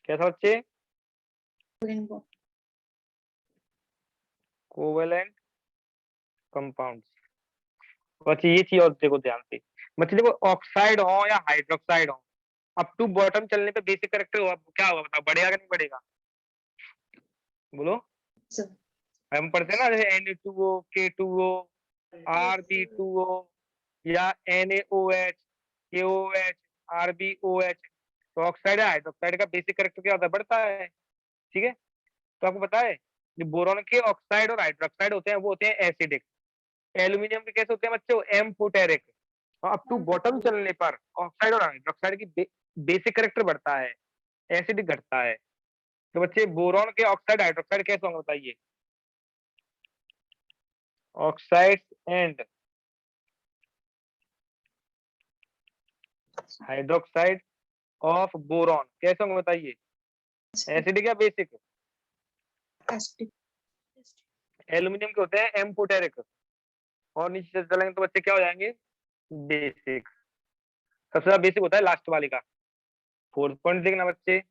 कैसा बच्चे? Covalent compounds. बच्चे ये चीज और देखो ध्यान से, बच्चे देखो ऑक्साइड हो या हाइड्रोक्साइड हो, अप टू बॉटम चलने पे बेसिक कैरेक्टर होगा, क्या होगा बताओ, बढ़ेगा कि नहीं बढ़ेगा? बोलो। सर। हम पढ़ते हैं ना, जैसे Na2O, K2O, RB2O या NaOH, KOH, RbOH, तो ऑक्साइड या हाइड्रोक्साइड का बेसिक कैरेक्टर क्या होता है? बढ़ता है। ठीक है, तो आपको पता है जो बोरॉन के ऑक्साइड और हाइड्रोक्साइड होते हैं वो होते हैं एसिडिक। एल्यूमिनियम के कैसे होते हैं बच्चों? एम्फोटेरिक। और अप टू बॉटम चलने पर ऑक्साइड और हाइड्रोक्साइड की बेसिक कैरेक्टर बढ़ता है, एसिडिक घटता है। तो बच्चे बोरॉन के ऑक्साइड हाइड्रोक्साइड कैसे होंगे बताइए? Oxides and hydroxide of boron कैसे होंगे बताइए? एसिडिक या बेसिक? एल्यूमिनियम के होते हैं एम्फोटेरिक, और नीचे चलेंगे तो बच्चे क्या हो जाएंगे? बेसिक। सबसे ज्यादा बेसिक होता है लास्ट वाले का। फोर्थ पॉइंट देखना बच्चे,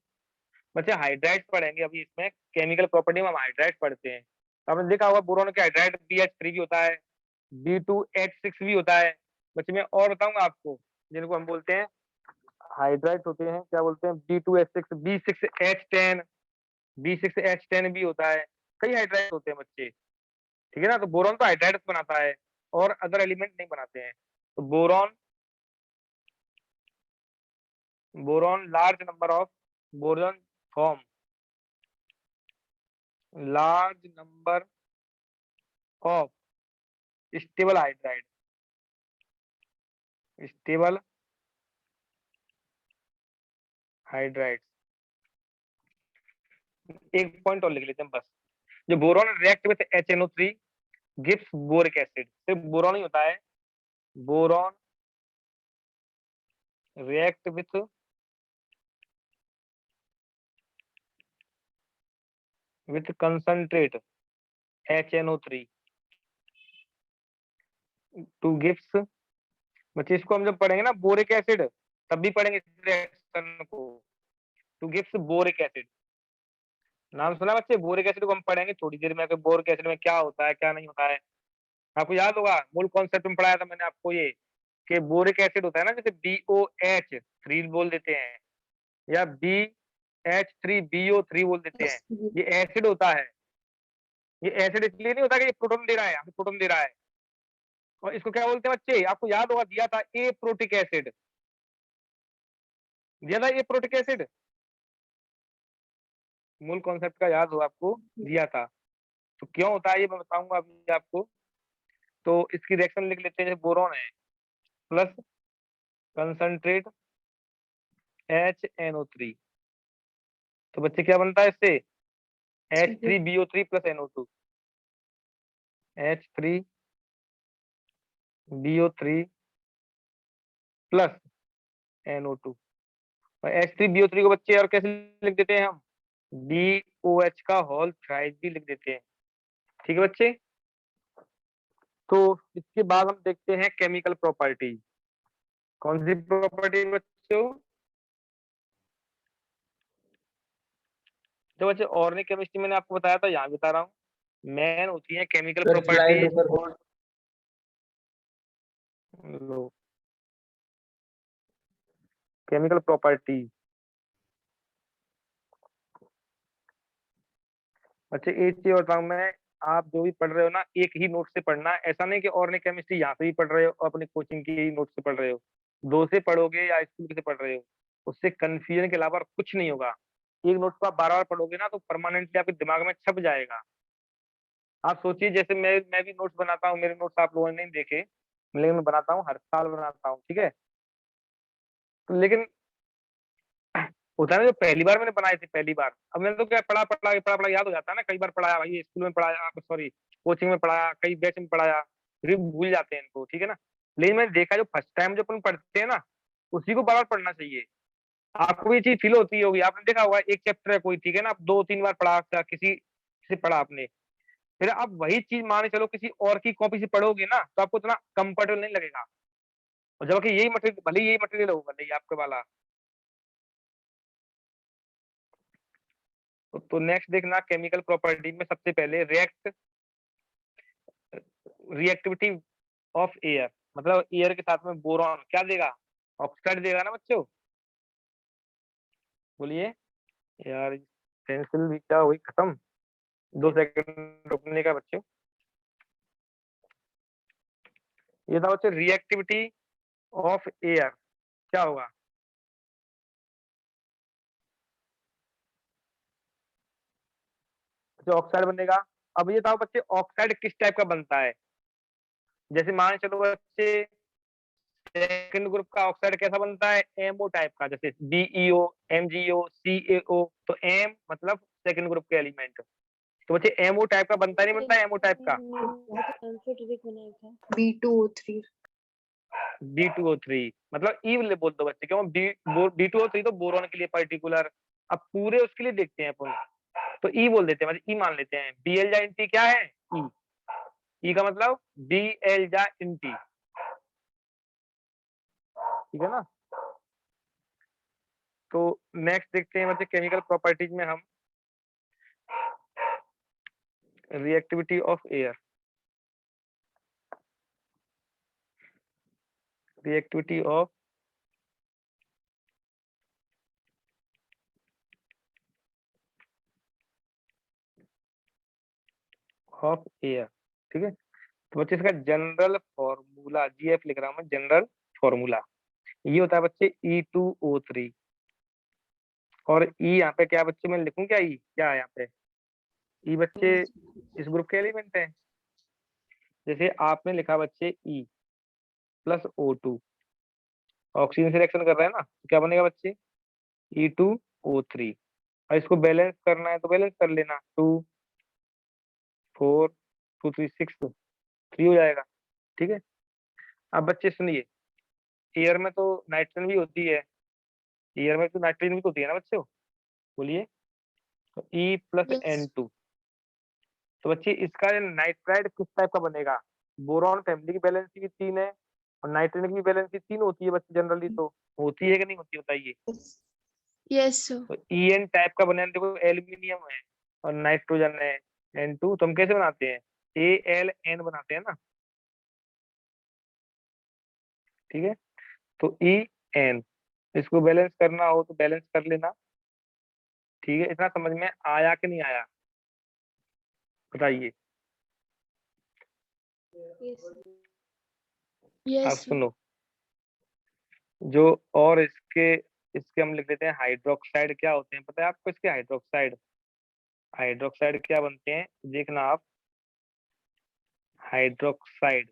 बच्चे हाइड्राइड पढ़ेंगे अभी, इसमें केमिकल प्रॉपर्टी में हम हाइड्राइड पढ़ते हैं। तो आपने देखा होगा बोरोन के हाइड्राइड BH3 भी होता है, B2H6 भी होता है। बच्चे मैं और बताऊंगा आपको, जिनको हम बोलते हैं हाइड्राइड होते हैं, क्या बोलते हैं? B2H6, B6H10, B6H10 भी होता है, कई हाइड्राइड होते हैं बच्चे। ठीक है ना, तो बोरॉन तो हाइड्राइड बनाता है और अदर एलिमेंट नहीं बनाते हैं। तो boron large number of boron form large number of stable hydride, stable hydrides। एक पॉइंट और लिख लेते हैं बस, जो boron react with HNO3 gives boric acid. सिर्फ बोरॉन ही होता है, boron react with concentrate HNO3 two gives. बच्चे इसको हम जब पढ़ेंगे ना बोरिक एसिड, तब भी पढ़ेंगे इस रिएक्शन को, टू गिव्स बोरिक एसिड। नाम सुना बच्चे? बोरिक एसिड को हम पढ़ेंगे थोड़ी देर में, बोरिक एसिड में क्या होता है क्या नहीं होता है। आपको याद होगा मूल कॉन्सेप्ट में पढ़ाया था मैंने आपको ये, कि बोरिक एसिड होता है ना, जैसे BOH3 बोल देते हैं या BH3BO3 बोल देते हैं, ये एसिड होता है। ये एसिड इसलिए नहीं होता कि ये प्रोटॉन दे रहा है, हमें प्रोटॉन दे रहा है। और इसको क्या बोलते हैं बच्चे? आपको याद होगा दिया था एप्रोटिक एसिड, दिया था एप्रोटिक एसिड, मूल कॉन्सेप्ट का याद हो आपको, दिया था। तो क्यों होता है ये मैं बताऊंगा अभी आपको। तो इसकी रिएक्शन लिख लेते हैं, जैसे बोरॉन है प्लस कंसंट्रेट HNO3, तो बच्चे क्या बनता है इससे? H3BO3 plus NO2, H3 BO3 plus NO2 और H3BO3 को बच्चे और कैसे लिख देते हैं हम, DOH का होल थ्राइस भी लिख देते हैं। ठीक है बच्चे, तो इसके बाद हम देखते हैं केमिकल प्रॉपर्टी। कौन सी प्रॉपर्टी बच्चों? जो बच्चे ऑर्गेनिक केमिस्ट्री मैंने आपको बताया था, यहाँ बता रहा हूँ, मेन होती है केमिकल प्रॉपर्टी। केमिकल प्रॉपर्टी बच्चे एक चीज बताऊं मैं, आप जो भी पढ़ रहे हो ना, एक ही नोट से पढ़ना। ऐसा नहीं कि ऑर्गेनिक केमिस्ट्री यहाँ से भी पढ़ रहे हो और अपनी कोचिंग की नोट से पढ़ रहे हो, दो से पढ़ोगे या स्कूल से पढ़ रहे हो, उससे कंफ्यूजन के अलावा कुछ नहीं होगा। एक नोट को आप बार बार पढ़ोगे ना तो परमानेंटली आपके दिमाग में छप जाएगा। आप सोचिए, जैसे मैं भी नोट्स बनाता हूँ, मेरे नोट्स आप लोगों ने नहीं देखे, लेकिन मैं बनाता हूँ, हर साल बनाता हूँ, ठीक है। तो लेकिन होता है ना, जो पहली बार मैंने बनाए थे, पहली बार, अब मैंने तो क्या पढ़ा पढ़ा पढ़ा पढ़ा याद हो जाता है ना, कई बार पढ़ाया भाई, स्कूल में पढ़ाया, सॉरी कोचिंग में पढ़ाया, कई बैच में पढ़ाया, फिर भूल जाते हैं इनको, ठीक है ना। लेकिन मैंने देखा जो फर्स्ट टाइम जो अपन पढ़ते हैं ना, उसी को बार बार पढ़ना चाहिए। आपको भी ये चीज फील होती होगी, आपने देखा होगा एक चैप्टर है कोई, ठीक है ना, आप 2-3 बार पढ़ा, किसी से पढ़ा आपने, फिर आप वही चीज मान चलो किसी और की कॉपी से पढ़ोगे ना, तो आपको इतना कंफर्टेबल नहीं लगेगा। और जबकि यही मटेरियल, भले यही मटेरियल हो, भले ही आपके वाला। तो नेक्स्ट देखना, केमिकल प्रॉपर्टी में सबसे पहले रिएक्टिविटी ऑफ एयर, मतलब एयर के साथ में बोरॉन क्या देगा, ऑक्साइड देगा ना बच्चों। बोलिए यार, पेंसिल भी क्या हुई खत्म, 2 सेकंड रुकने का बच्चों। ये था बच्चों रिएक्टिविटी ऑफ एयर, क्या होगा, जो ऑक्साइड बनेगा। अब ये था बच्चे, ऑक्साइड किस टाइप का बनता है, जैसे मान चलो बच्चे सेकंड ग्रुप का ऑक्साइड कैसा बनता है, एमओ टाइप का, जैसे BeO, MgO, CaO। तो एम मतलब सेकंड ग्रुप के एलिमेंट, तो बच्चे एमओ टाइप का बनता नहीं बनता, एमओ टाइप का B2O3 B2O3 मतलब ई बोल दो बच्चे, क्यों B2O3 तो बोरोन के लिए पर्टिकुलर। अब पूरे उसके लिए देखते हैं अपन, तो ई बोल देते हैं, मतलब ई मान लेते हैं। Bl जा इन टी क्या है, ई, ई का मतलब Bl जा इन टी, ठीक है ना। तो नेक्स्ट देखते हैं बच्चे केमिकल प्रॉपर्टीज में हम reactivity of air, reactivity of air, ठीक है। तो बच्चे इसका जनरल फॉर्मूला, GF लिख रहा हूं मैं, जनरल फॉर्मूला ये होता है बच्चे E2O3। और ई यहाँ पे क्या बच्चे, मैं लिखूं क्या, ई क्या है यहाँ पे, ई बच्चे इस ग्रुप के एलिमेंट है। जैसे आपने लिखा बच्चे E+O2, ऑक्सीजन से रिएक्शन कर रहा है ना, तो क्या बनेगा बच्चे, E2O3। और इसको बैलेंस करना है तो बैलेंस कर लेना, 2 4 2 3 6 3 हो जाएगा, ठीक है। अब बच्चे सुनिए, एयर में तो नाइट्रोजन भी होती है, एयर में तो नाइट्रोजन भी तो होती है ना बच्चों, बोलिए। तो E+N2, तो बच्चे इसका नाइट्राइड किस टाइप का बनेगा, बोरॉन फैमिली की वैलेंसी भी 3 है और नाइट्रोजन की भी वैलेंसी 3 होती है बच्चे, जनरली तो होती है कि नहीं होती, बताइए। यस तो En टाइप का बनेगा, देखो एल्यूमिनियम है और नाइट्रोजन है N2, तो हम कैसे बनाते हैं, AlN बनाते हैं ना, ठीक है। तो En, इसको बैलेंस करना हो तो बैलेंस कर लेना, ठीक है। इतना समझ में आया कि नहीं आया, बताइए। आप यस सुनो, जो और इसके इसके हम लिख देते हैं हाइड्रोक्साइड, क्या होते हैं पता है आपको इसके, हाइड्रोक्साइड, हाइड्रोक्साइड क्या बनते हैं देखना आप, हाइड्रोक्साइड,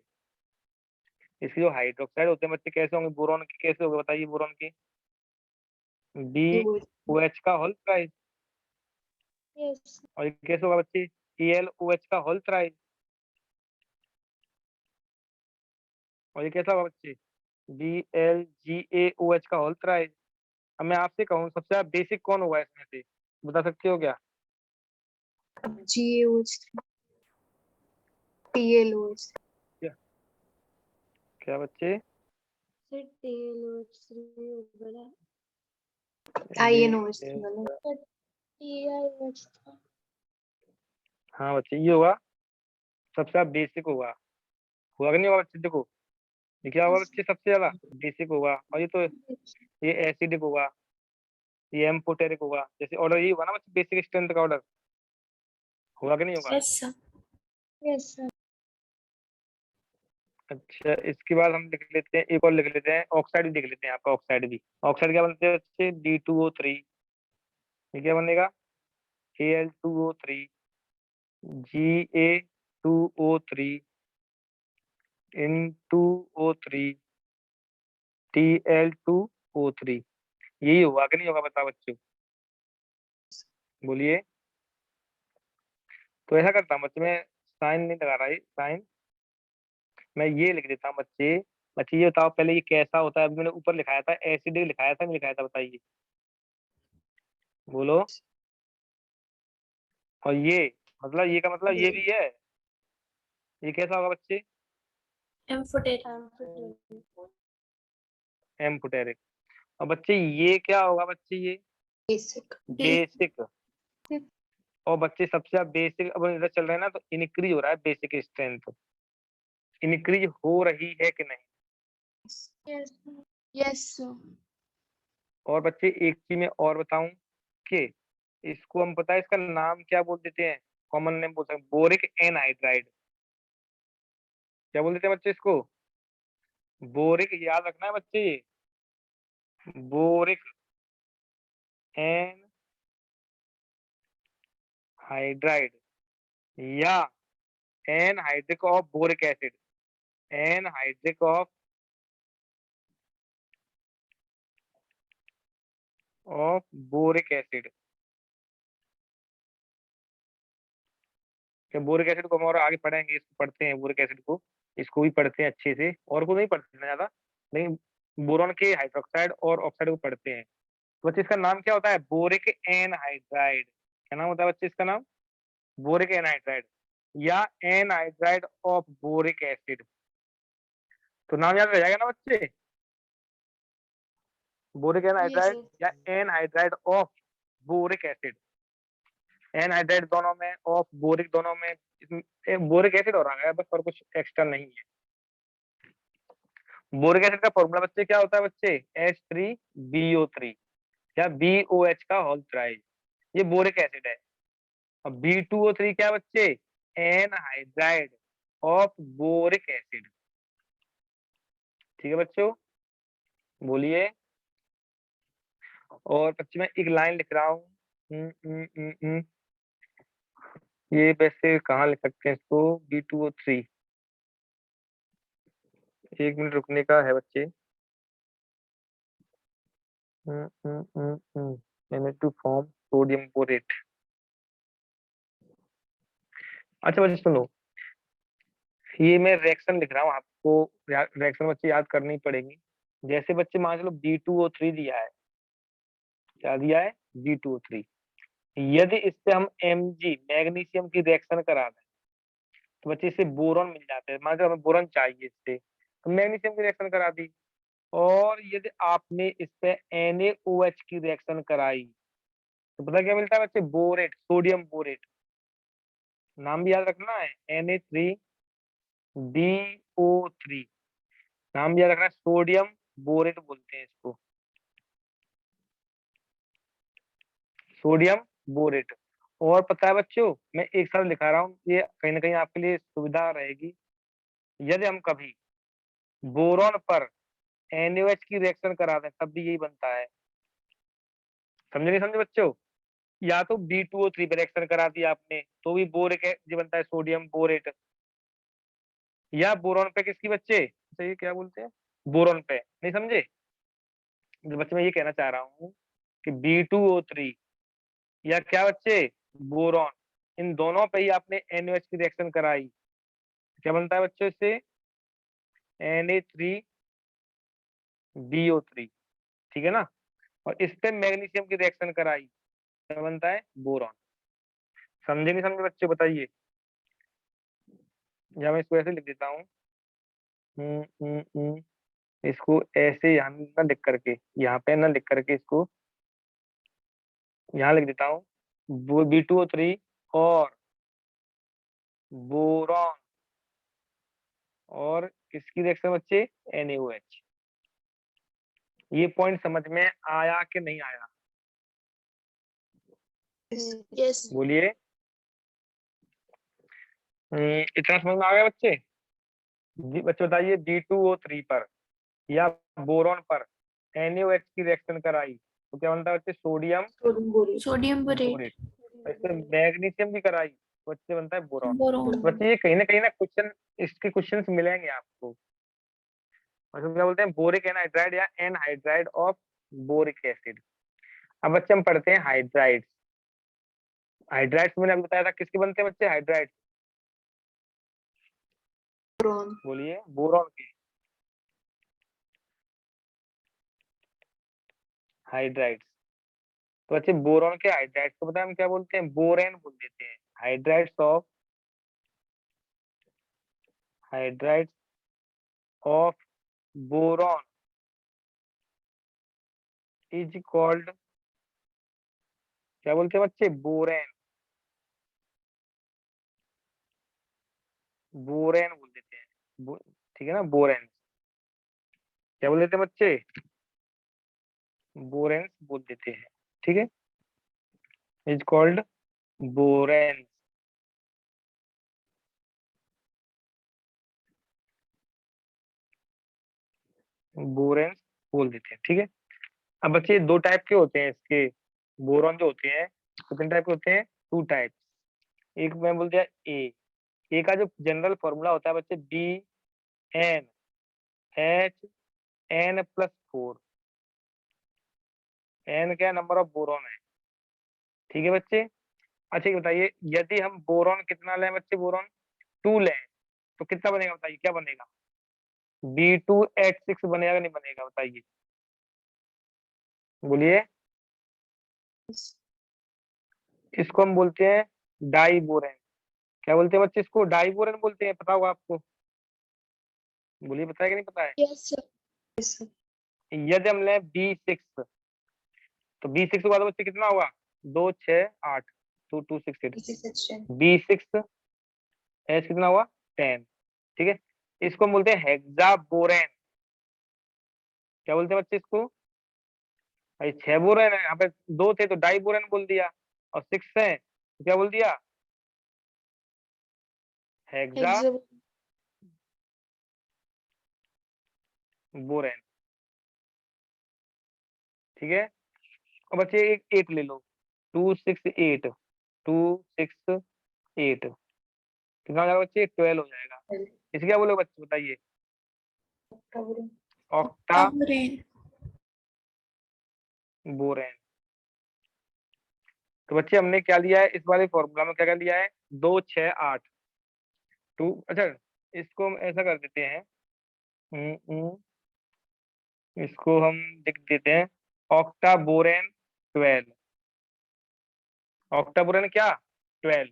इसके जो हाइड्रोक्साइड होते हैं बच्चे कैसे होंगे, बोरॉन के कैसे होंगे, बताइए बोरॉन के, BOH का होल थ्राइस, यस और ये कैसे होगा बच्चे, AlOH का होल थ्राइस, और ये कैसा होगा बच्चे, BlGaOH का होल ट्राइज। अब मैं आपसे कहूँ सबसे ज्यादा बेसिक कौन होगा इसमें से, बता सकते हो क्या? GaOH3 TlOH3 क्या बच्चे? सर TlOH3 होगा InOH3 वाला। TiOH था। हाँ बच्चे ये होगा सबसे ज्यादा बेसिक होगा कि नहीं होगा बच्चे? देखो ये क्या होगा बच्चे, सबसे ज्यादा बेसिक होगा। और ये तो ये एसिडिक होगा, ये एम्फोटेरिक होगा। जैसे ऑर्डर ये होगा ना बच्चे, बेसिक स्ट्रेंथ का ऑर्डर होगा कि नहीं होगा? Yes sir. Yes sir. अच्छा इसके बाद हम लिख लेते हैं, एक और लिख लेते हैं, ऑक्साइड भी लिख लेते हैं आपका। ऑक्साइड भी, ऑक्साइड क्या बनते हैं बच्चे? D2O3। ये क्या बनेगा? Al2O3 Ga2O3 N2O3 Tl2O3। यही होगा कि नहीं होगा, बताओ बच्चों, बोलिए। तो ऐसा करता हूँ बच्चे, मैं साइन नहीं लगा रहा है, साइन मैं ये लिख देता हूँ बच्चे। बच्चे ये बताओ पहले ये कैसा होता है? अभी मैंने ऊपर लिखाया था एसिडिक, लिखाया था नहीं लिखाया था, बताइए, बोलो। और ये मतलब ये का मतलब ये भी है, ये कैसा होगा बच्चे? एम्फोटेरिक। और बच्चे ये क्या होगा बच्चे? ये बेसिक। बेसिक। और बच्चे सबसे ज्यादा बेसिक अब इधर चल रहे हैं ना, तो इनक्रीज हो रहा है बेसिक स्ट्रेंथ। इनक्रीज हो रही है कि नहीं? Yes sir. और बच्चे एक चीज में और बताऊं कि इसको हम पता है इसका नाम क्या बोल देते हैं, कॉमन नेम बोल सकते हैं, बोरिक एनहाइड्राइड। क्या बोल देते हैं बच्चे इसको? बोरिक, याद रखना है बच्चे, ये बोरिक एनहाइड्राइड या anhydric of boric acid. Anhydric of boric acid. Boric acid को हम और आगे पढ़ेंगे, इसको पढ़ते हैं बोरिक एसिड को, इसको भी पढ़ते हैं अच्छे से, और को नहीं पढ़ते हैं ज्यादा, लेकिन बोरॉन के हाइड्रोक्साइड और ऑक्साइड को पढ़ते हैं। तो बच्चे इसका नाम क्या होता है? Boric anhydride. क्या नाम होता है बच्चे इसका नाम? बोरिक एनहाइड्राइड या एनहाइड्राइड ऑफ बोरिक एसिड। तो नाम याद रह जाएगा ना बच्चे, बोरिक एनहाइड्राइड या anhydride of boric acid. Anhydride दोनों में, ऑफ बोरिक दोनों में, बोरिक एसिड हो रहा है बस, और कुछ एक्स्ट्रा नहीं है। बोरिक एसिड का फॉर्मूला बच्चे क्या होता है बच्चे? H3BO3 या BOH का होल ट्राइज। ये बोरिक एसिड है। और B2O3 क्या बच्चे? Anhydride of boric acid. ठीक है बच्चों, बोलिए। और बच्चे मैं एक लाइन लिख रहा हूँ, ये वैसे कहाँ लिख सकते हैं इसको? B2O3, एक मिनट रुकने का है बच्चे। To form sodium borate. अच्छा बच्चे सुनो, ये मैं रिएक्शन लिख रहा हूँ, आपको रिएक्शन बच्चे याद करनी पड़ेगी। जैसे बच्चे मान चलो B2O3 दिया है, क्या दिया है? B2O3। यदि इससे हम Mg मैग्नीशियम की रिएक्शन करा दें तो बच्चे इससे बोरॉन मिल जाते हैं। मान लो हमें बोरॉन चाहिए इससे, तो मैग्नीशियम की रिएक्शन करा दी। और यदि आपने इस पे NaOH की रिएक्शन कराई तो पता क्या मिलता है बच्चे? Borate, sodium borate. नाम भी याद रखना है, Na3BO3, नाम भी याद रखना है, सोडियम बोरेट बोलते हैं इसको, सोडियम बोरेट। और पता है बच्चों, मैं एक साथ लिखा रहा हूँ, ये कहीं ना कहीं आपके लिए सुविधा रहेगी। यदि हम कभी बोरॉन पर NaOH की रिएक्शन करा दें तब भी यही बनता है। समझे नहीं समझे बच्चों? या तो B2O3 पे रिएक्शन करा दिया आपने तो भी बोरिक जो बनता है, सोडियम बोरेट। या बोरॉन पे किसकी बच्चे, तो ये क्या बोलते हैं, बोरॉन पे। नहीं समझे? तो बच्चे मैं ये कहना चाह रहा हूँ कि B2O3 या क्या बच्चे, बोरॉन, इन दोनों पे ही आपने NaOH की रिएक्शन कराई, क्या बनता है बच्चों इससे? Na3BO3, ठीक है ना। और इस पे मैग्नीशियम की रिएक्शन कराई, क्या बनता है, बोरॉन। समझे नहीं समझे बच्चे, बताइए। या मैं इसको ऐसे लिख देता हूँ, इसको ऐसे यहाँ ना लिख करके, यहाँ पे ना लिख करके, इसको यहाँ लिख देता हूँ, B2O3 और बोरॉन और किसकी रिएक्शन बच्चे, NaOH। ये पॉइंट समझ में आया कि नहीं आया, यस बोलिए। इतना समझ में आ गया बच्चे। बच्चे बताइए, B2O3 पर या बोरॉन पर NaOH की रिएक्शन कराई तो क्या बनता है बच्चे, सोडियम सोडियम बोरेट बोरेट। इसमें मैग्नीशियम की कराई तो बच्चे बनता है बोरॉन। बोरॉन बच्चे ये कहीं ना क्वेश्चन, इसके क्वेश्चंस मिलेंगे आपको। मतलब क्या बोलते हैं, बोरिक एनहाइड्राइड या एनहाइड्राइड ऑफ बोरिक एसिड। अब बच्चे हम पढ़ते हैं हाइड्राइड्स। हाइड्राइड्स मैंने आपको बताया था किसके बनते हैं बच्चे, हाइड्राइड्स, बोरॉन। बोलिए, बोरॉन के हाइड्राइड्स। तो बच्चे बोरॉन के हाइड्राइड्स को पता है हम क्या बोलते हैं, बोरेन बोल देते हैं। Hydrides of boron is called, क्या बोलते हैं बच्चे, बोरेन। बोरेन बोल देते हैं, ठीक है ना, बोरेन। क्या बोल देते हैं बच्चे, बोरेन बोल देते हैं, ठीक है, इज कॉल्ड बोरेन। बोरेन बोल देते हैं, ठीक है। अब बच्चे दो टाइप के होते हैं इसके, बोरॉन जो होते हैं कितने टाइप के होते हैं, 2 टाइप। एक मैं बोल दिया ए का जो जनरल फॉर्मूला होता है बच्चे, BnHn+4। एन क्या नंबर ऑफ बोरॉन है, ठीक है बच्चे। अच्छा ये बताइए, यदि हम बोरॉन कितना लें बच्चे, बोरॉन 2 लें तो कितना बनेगा, बताइए क्या बनेगा, B2H6 बनेगा नहीं बनेगा, बताइए, बोलिए। इसको हम बोलते हैं डाई बोरेन। क्या बोलते हैं बच्चे, इसको डाई बोरेन बोलते हैं, पता होगा आपको, बोलिए, पता है कि नहीं पता है। यस यदि हम लें B6 तो B6 के बाद बच्चे कितना होगा, 2 6 8, 2 2 6 8, B6 H कितना हुआ, 10, ठीक है। इसको हम बोलते हैं हेक्साबोरेन। क्या बोलते हैं बच्चे इसको, भाई 6 बोरेन है, यहाँ पे 2 थे तो डाई बोरेन बोल दिया, और 6 है तो क्या बोल दिया, हेक्साबोरेन, ठीक है। और बच्चे एक 8 ले लो, 2 6 8, 2 6 8 कितना हो जाएगा बच्चे, 12 हो जाएगा। इसे क्या बोलोगे बच्चे, बताइए, ऑक्टा बोरेन। तो बच्चे हमने क्या लिया है इस वाले फॉर्मूला में, क्या क्या लिया है, 2 6 8 2। अच्छा इसको हम ऐसा कर देते हैं, इसको हम लिख देते हैं ऑक्टा बोरेन 12। ऑक्टा बोरेन क्या, 12,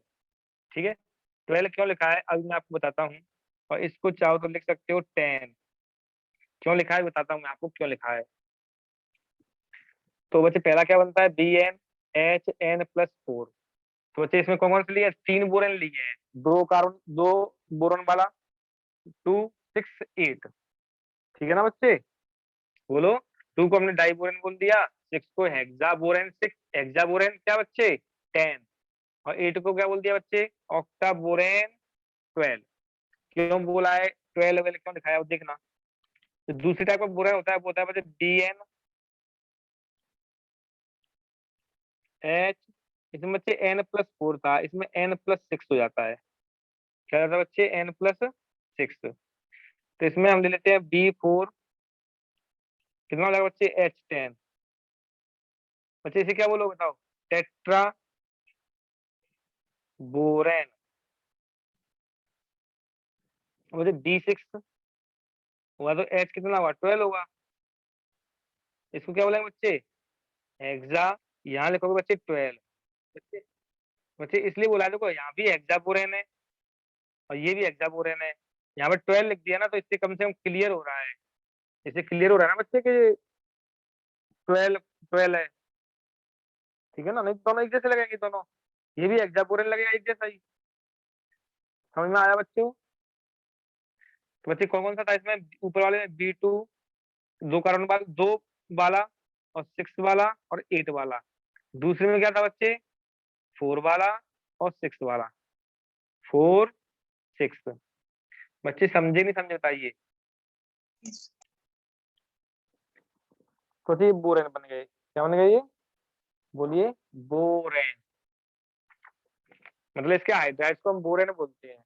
ठीक है। 12 क्यों लिखा है अभी मैं आपको बताता हूँ, और इसको चाहो तो लिख सकते हो 10। क्यों लिखा है बताता हूँ मैं आपको क्यों लिखा है। तो बच्चे पहला क्या बनता है, BnHn+4। तो बच्चे इसमें कौन कौन से लिए, 3 बोरन लिए हैं, 2 बोरन वाला, 2 6 8, ठीक है ना बच्चे, बोलो। 2 को हमने डाई बोरन बोल दिया, 6 को हेक्सा बोरन, 6 हेक्सा बोरन क्या बच्चे, 10, और 8 को क्या बोल दिया बच्चे, ऑक्टा बोरन 12। क्यों बोला है 12 वेल क्यों दिखाया, वो देखना। तो दूसरी टाइप का बोरन होता है, वो होता है बच्चे BnH। इसमें बच्चे N+4 था, इसमें N+6 हो जाता है, क्या जाता है बच्चे, N+6। तो इसमें हम ले लेते हैं B4, कितना हो जाएगा बच्चे, H10। बच्चे इसे क्या बोलो बताओ, टेट्रा बोरेन। मुझे B6 हुआ तो H कितना हुआ 12 होगा। इसको क्या बोलेंगे बच्चे हेक्सा, यहाँ लिखोगे बच्चे 12। बच्चे बच्चे इसलिए बोला है, देखो यहाँ भी हेक्साबोरेन है और ये भी हेक्साबोरेन है, यहाँ पे 12 लिख दिया ना, तो इससे कम से कम क्लियर हो रहा है, इससे क्लियर हो रहा है ना बच्चे कि 12 12 है, ठीक है ना। नहीं तो दोनों एक जैसे लगेंगे दोनों, ये भी हेक्साबोरेन लगेगा एक जैसा ही। समझ में आया बच्चों? तो बच्चे कौन कौन सा था इसमें, ऊपर वाले में B2 दो कार्बन वाला, 2 वाला और 6 वाला और 8 वाला। दूसरे में क्या था बच्चे 4 वाला और 6 वाला, 4 6। बच्चे समझे नहीं समझे बताइए? तो ये बोरेन बन गए, क्या बन गए ये बोलिए बोरेन। मतलब इसके हाइड्राइड्स को हम बोरेन बोलते हैं।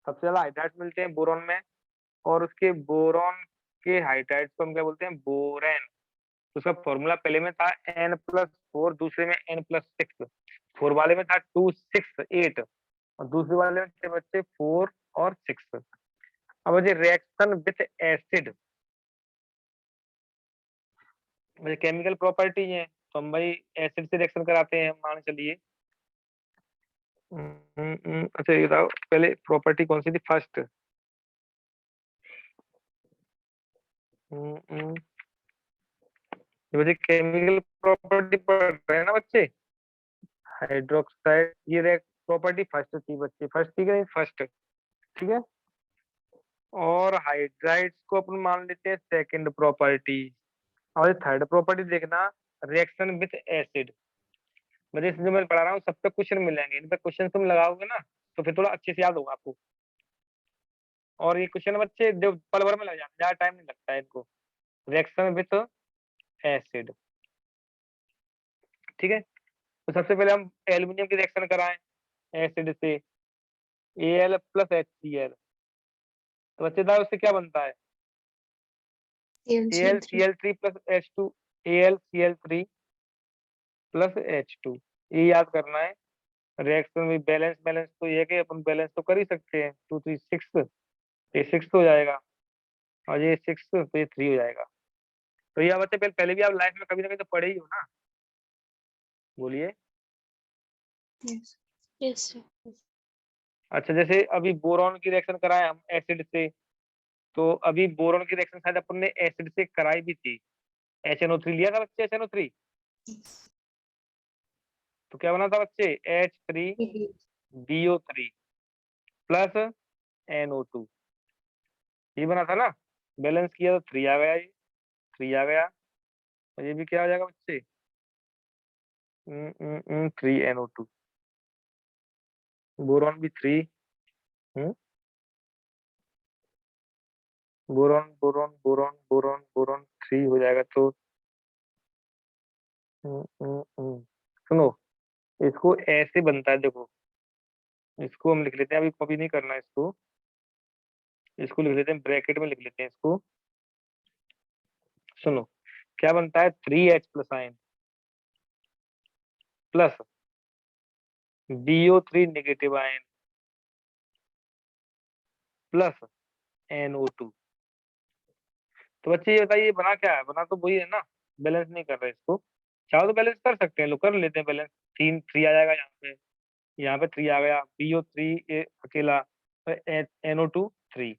सबसे ज्यादा हाइड्राइड्स मिलते हैं बोरॉन में, और उसके बोरॉन के हाइड्राइड्स को हम क्या बोलते हैं बोरेन। तो उसका फॉर्मूला पहले में था N+4, दूसरे में N+6। 4 वाले में था 2 6 8 और दूसरे वाले में थे बच्चे 4 और 6। अब बच्चे रिएक्शन विथ एसिड, मुझे केमिकल प्रॉपर्टी है तो हम भाई एसिड से रिएक्शन कराते हैं मान चलिए। अच्छा ये बताओ पहले प्रॉपर्टी कौन सी थी फर्स्ट? बच्चे केमिकल प्रॉपर्टी पढ़ रहे हैं ना बच्चे, हाइड्रोक्साइड ये प्रॉपर्टी फर्स्ट थी बच्चे, फर्स्ट थी क्या फर्स्ट, ठीक है। और हाइड्राइड्स को अपन मान लेते हैं सेकंड प्रॉपर्टी। और थर्ड प्रॉपर्टी देखना रिएक्शन विथ एसिड। मुझे जो मैं पढ़ा रहा हूँ सब पे क्वेश्चन मिलेंगे, इन पे क्वेश्चन तुम लगाओगे ना तो फिर थोड़ा अच्छे से याद होगा आपको। और ये क्वेश्चन बच्चे जो पल भर में लग जाते हैं, ज्यादा टाइम नहीं लगता है इनको। रिएक्शन विथ एसिड, ठीक है। तो सबसे पहले हम एल्यूमिनियम की रिएक्शन कराएं एसिड से, Al + HCl। तो बच्चे दादा उससे क्या बनता है AlCl3 + H2, AlCl3 + H2। ये याद करना है। रिएक्शन में बैलेंस बैलेंस तो ये है कि अपन बैलेंस तो कर ही सकते हैं, 2 3 6, ये 6 हो जाएगा और ये 6 तो ये 3 हो जाएगा। तो ये बच्चे पहले भी आप लाइफ में कभी ना कभी तो पढ़े ही हो ना, बोलिए। यस अच्छा जैसे अभी बोरॉन की रिएक्शन कराए हम एसिड से, तो अभी बोरॉन की रिएक्शन शायद अपन ने एसिड से कराई भी थी, HNO3 लिया था बच्चे, HNO3। तो क्या बना था बच्चे H3BO3 + NO2, ये बना था ना। बैलेंस किया तो 3 आ गया, ये 3 आ गया और ये भी क्या हो जाएगा बच्चे 3NO2। बोरॉन भी 3, boron boron boron boron boron 3 हो जाएगा। तो सुनो इसको ऐसे बनता है, देखो इसको हम लिख लेते हैं, अभी कॉपी नहीं करना इसको, इसको लिख लेते हैं ब्रैकेट में लिख लेते हैं इसको। सुनो क्या बनता है 3H+ ion plus BO3 negative ion plus NO2। तो बच्चे ये बताइए बना क्या है, बना तो वही है ना, बैलेंस नहीं कर रहे इसको। चाहो तो बैलेंस कर सकते हैं, लोग कर लेते हैं बैलेंस। 3 3 आ जाएगा यहाँ पे, यहाँ पे 3 आ गया, BO3 अकेला, NO2 3।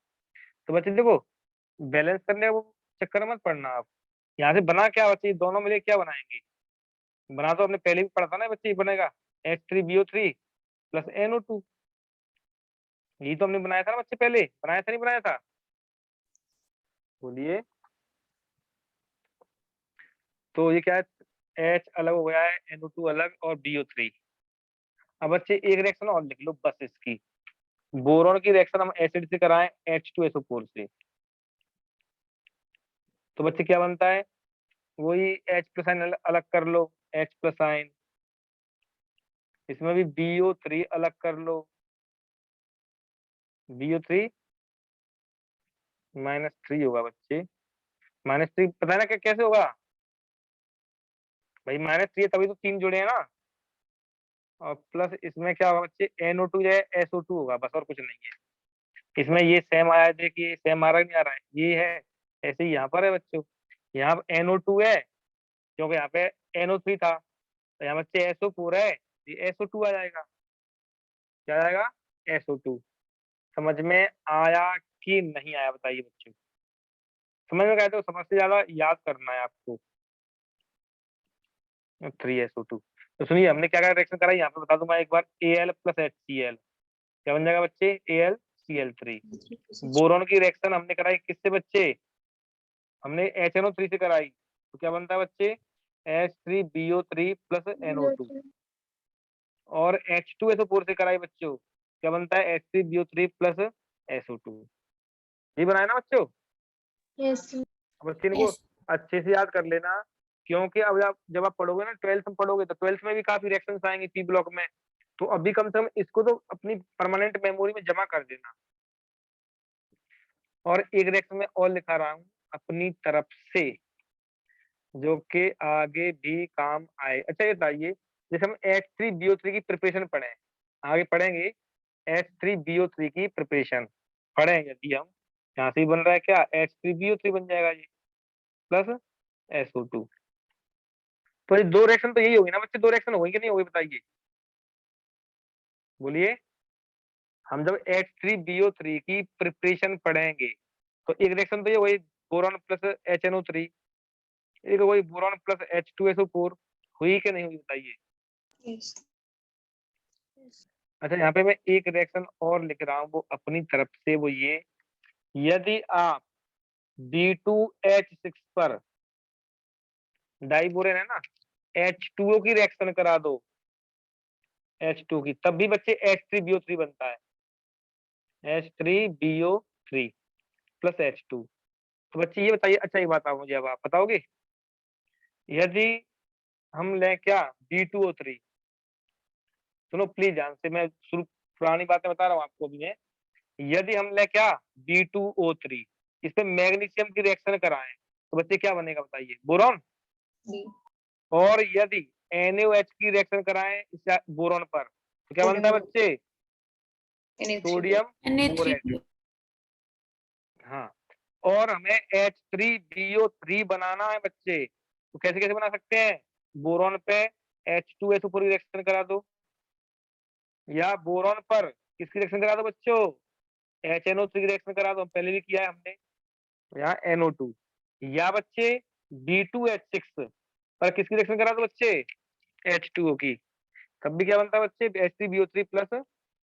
तो बच्चे देखो बैलेंस करने वो चक्कर मत पड़ना आप। यहाँ से बना क्या बच्चे, दोनों मिले क्या बनाएंगे, बना तो हमने पहले भी पढ़ा था ना बच्चे, ये बनेगा H3BO3 + NO2। यही तो हमने बनाया था ना बच्चे, पहले बनाया था नहीं बनाया था, बोलिए। तो ये क्या है H अलग हो गया है, NO2 अलग और BO3। अब बच्चे एक रिएक्शन और लिख लो बस इसकी, बोरॉन की रिएक्शन हम एसिड से कराएं H2SO4 से। तो बच्चे क्या बनता है वही H+ आयन अलग कर लो, H+ आयन, इसमें भी BO3 अलग कर लो, BO3 -3 होगा बच्चे। -3 पता है ना कैसे होगा भाई, -3 तभी तो 3 जुड़े हैं ना, और प्लस इसमें क्या होगा बच्चे NO2 जो है SO2 होगा, बस और कुछ नहीं है। इसमें ये सेम आया, देखिए सेम आ रहा है नहीं आ रहा है, ये है। ऐसे ही यहाँ पर है बच्चों, यहाँ NO2 है क्योंकि यहाँ पे NO3 था, तो यहाँ बच्चे SO4 है, ये SO2 आ जाएगा। क्या आएगा? SO2। समझ में आया कि नहीं आया बताइए बच्चों? समझ में गए तो समझ से ज्यादा याद करना है आपको। 3SO2। तो सुनिए हमने क्या क्या रिएक्शन करा यहाँ पे बता दूंगा एक बार। Al प्लस HCl क्या बन जाएगा बच्चे? AlCl3। बोरॉन की रिएक्शन हमने कराई किससे बच्चे? हमने HNO3 से कराई, तो क्या बनता है बच्चे? H3BO3 plus NO2। और H2SO4 से कराई बच्चों, क्या बनता है? H3BO3 plus SO2। ये बनाया ना बच्चों? यस अब बच्चे इनको अच्छे से याद कर लेना, क्योंकि अब आप जब आप पढ़ोगे ना 12th में पढ़ोगे, तो 12th में भी काफी रिएक्शंस आएंगे पी ब्लॉक में, तो अभी कम से कम इसको तो अपनी परमानेंट मेमोरी में जमा कर देना। और एक रिएक्शन में और लिखा रहा हूँ अपनी तरफ से, जो कि आगे भी काम आए। अच्छा ये बताइए, जैसे हम H3BO3 की प्रिपरेशन पढ़े, आगे पढ़ेंगे H3BO3 की प्रिपरेशन पढ़ेंगे, यदि हम यहाँ से ही बन रहा है क्या? H3BO3 बन जाएगा ये प्लस SO2। तो ये दो रिएक्शन तो यही होगी ना बच्चे? दो रिएक्शन होगी कि नहीं होगी बताइए? बोलिए। हम जब H3BO3 की प्रिपरेशन पढ़ेंगे तो एक रिएक्शन तो ये वही बोरॉन प्लस HNO3, एक वही बोरॉन प्लस H2SO4 हुई कि नहीं हुई बताइए? यस अच्छा यहाँ पे मैं एक रिएक्शन और लिख रहा हूँ वो अपनी तरफ से, वो ये, यदि आप B2H6 पर डाइबोरेन है ना H2O की रिएक्शन करा दो, H2 की, तब भी बच्चे H3BO3 बनता है, H3BO3 प्लस H2। तो बच्चे ये बताइए, अच्छा ये बात आप मुझे अब आप बताओगे, यदि हम लें क्या B2O3, सुनो प्लीज ध्यान से, मैं शुरू पुरानी बातें बता रहा हूँ आपको भी मैं। यदि हम लें क्या B2O3, इस पे मैग्नीशियम की रिएक्शन कराएं, तो बच्चे क्या बनेगा बताइए? बोरॉन। और यदि NaOH की रिएक्शन कराएं इस बोरॉन पर, तो क्या बनता है बच्चे? Sodium borate. हाँ, और हमें H3BO3 बनाना है बच्चे, तो कैसे कैसे बना सकते हैं? बोरॉन पे H2SO4 की रिएक्शन करा दो, या बोरॉन पर किसकी रिएक्शन करा दो बच्चों? HNO3 की रिएक्शन करा दो, पहले भी किया है हमने, यहाँ NO2। या बच्चे B2H6 पर किसकी रिएक्शन करा दो बच्चे? H2O की, तब भी क्या बनता है बच्चे? H3BO3 plus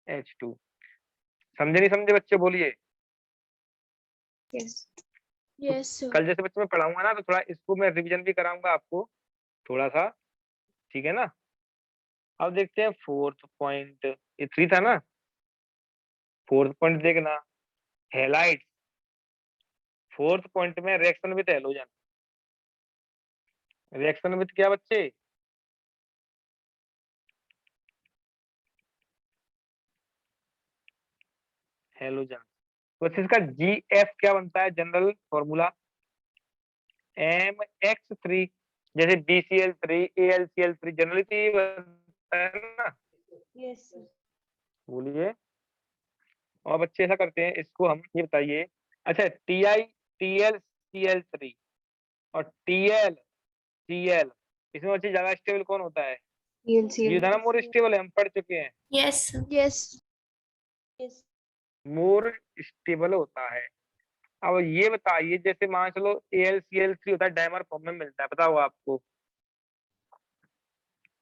H2। समझे नहीं समझे बच्चे? बोलिए। यस यस कल जैसे बच्चे मैं पढ़ाऊंगा ना, तो थोड़ा इसको मैं रिवीजन भी कराऊंगा आपको थोड़ा सा, ठीक है ना? अब देखते हैं फोर्थ पॉइंट, ये 3 था ना, फोर्थ पॉइंट देखना, हैलाइड। फोर्थ पॉइंट में reaction with halogen. Reaction with क्या बच्चे? हैलोजन। तो इसका GF क्या बनता है? जनरल फॉर्मूला MX3, जैसे BCl3 AlCl3 जनरली तो ये बनता है ना? यस बोलिए। और बच्चे ऐसा करते हैं, इसको हम ये बताइए, अच्छा TiTlCl3 और TlCl, इसमें बच्चे ज्यादा स्टेबल कौन होता है? ये था ना मोर स्टेबल है, हम पढ़ चुके हैं, yes yes yes more stable होता है। अब ये बताइए, जैसे मान चलो AlCl3 होता है, डायमर फॉर्म में मिलता है, बताओ आपको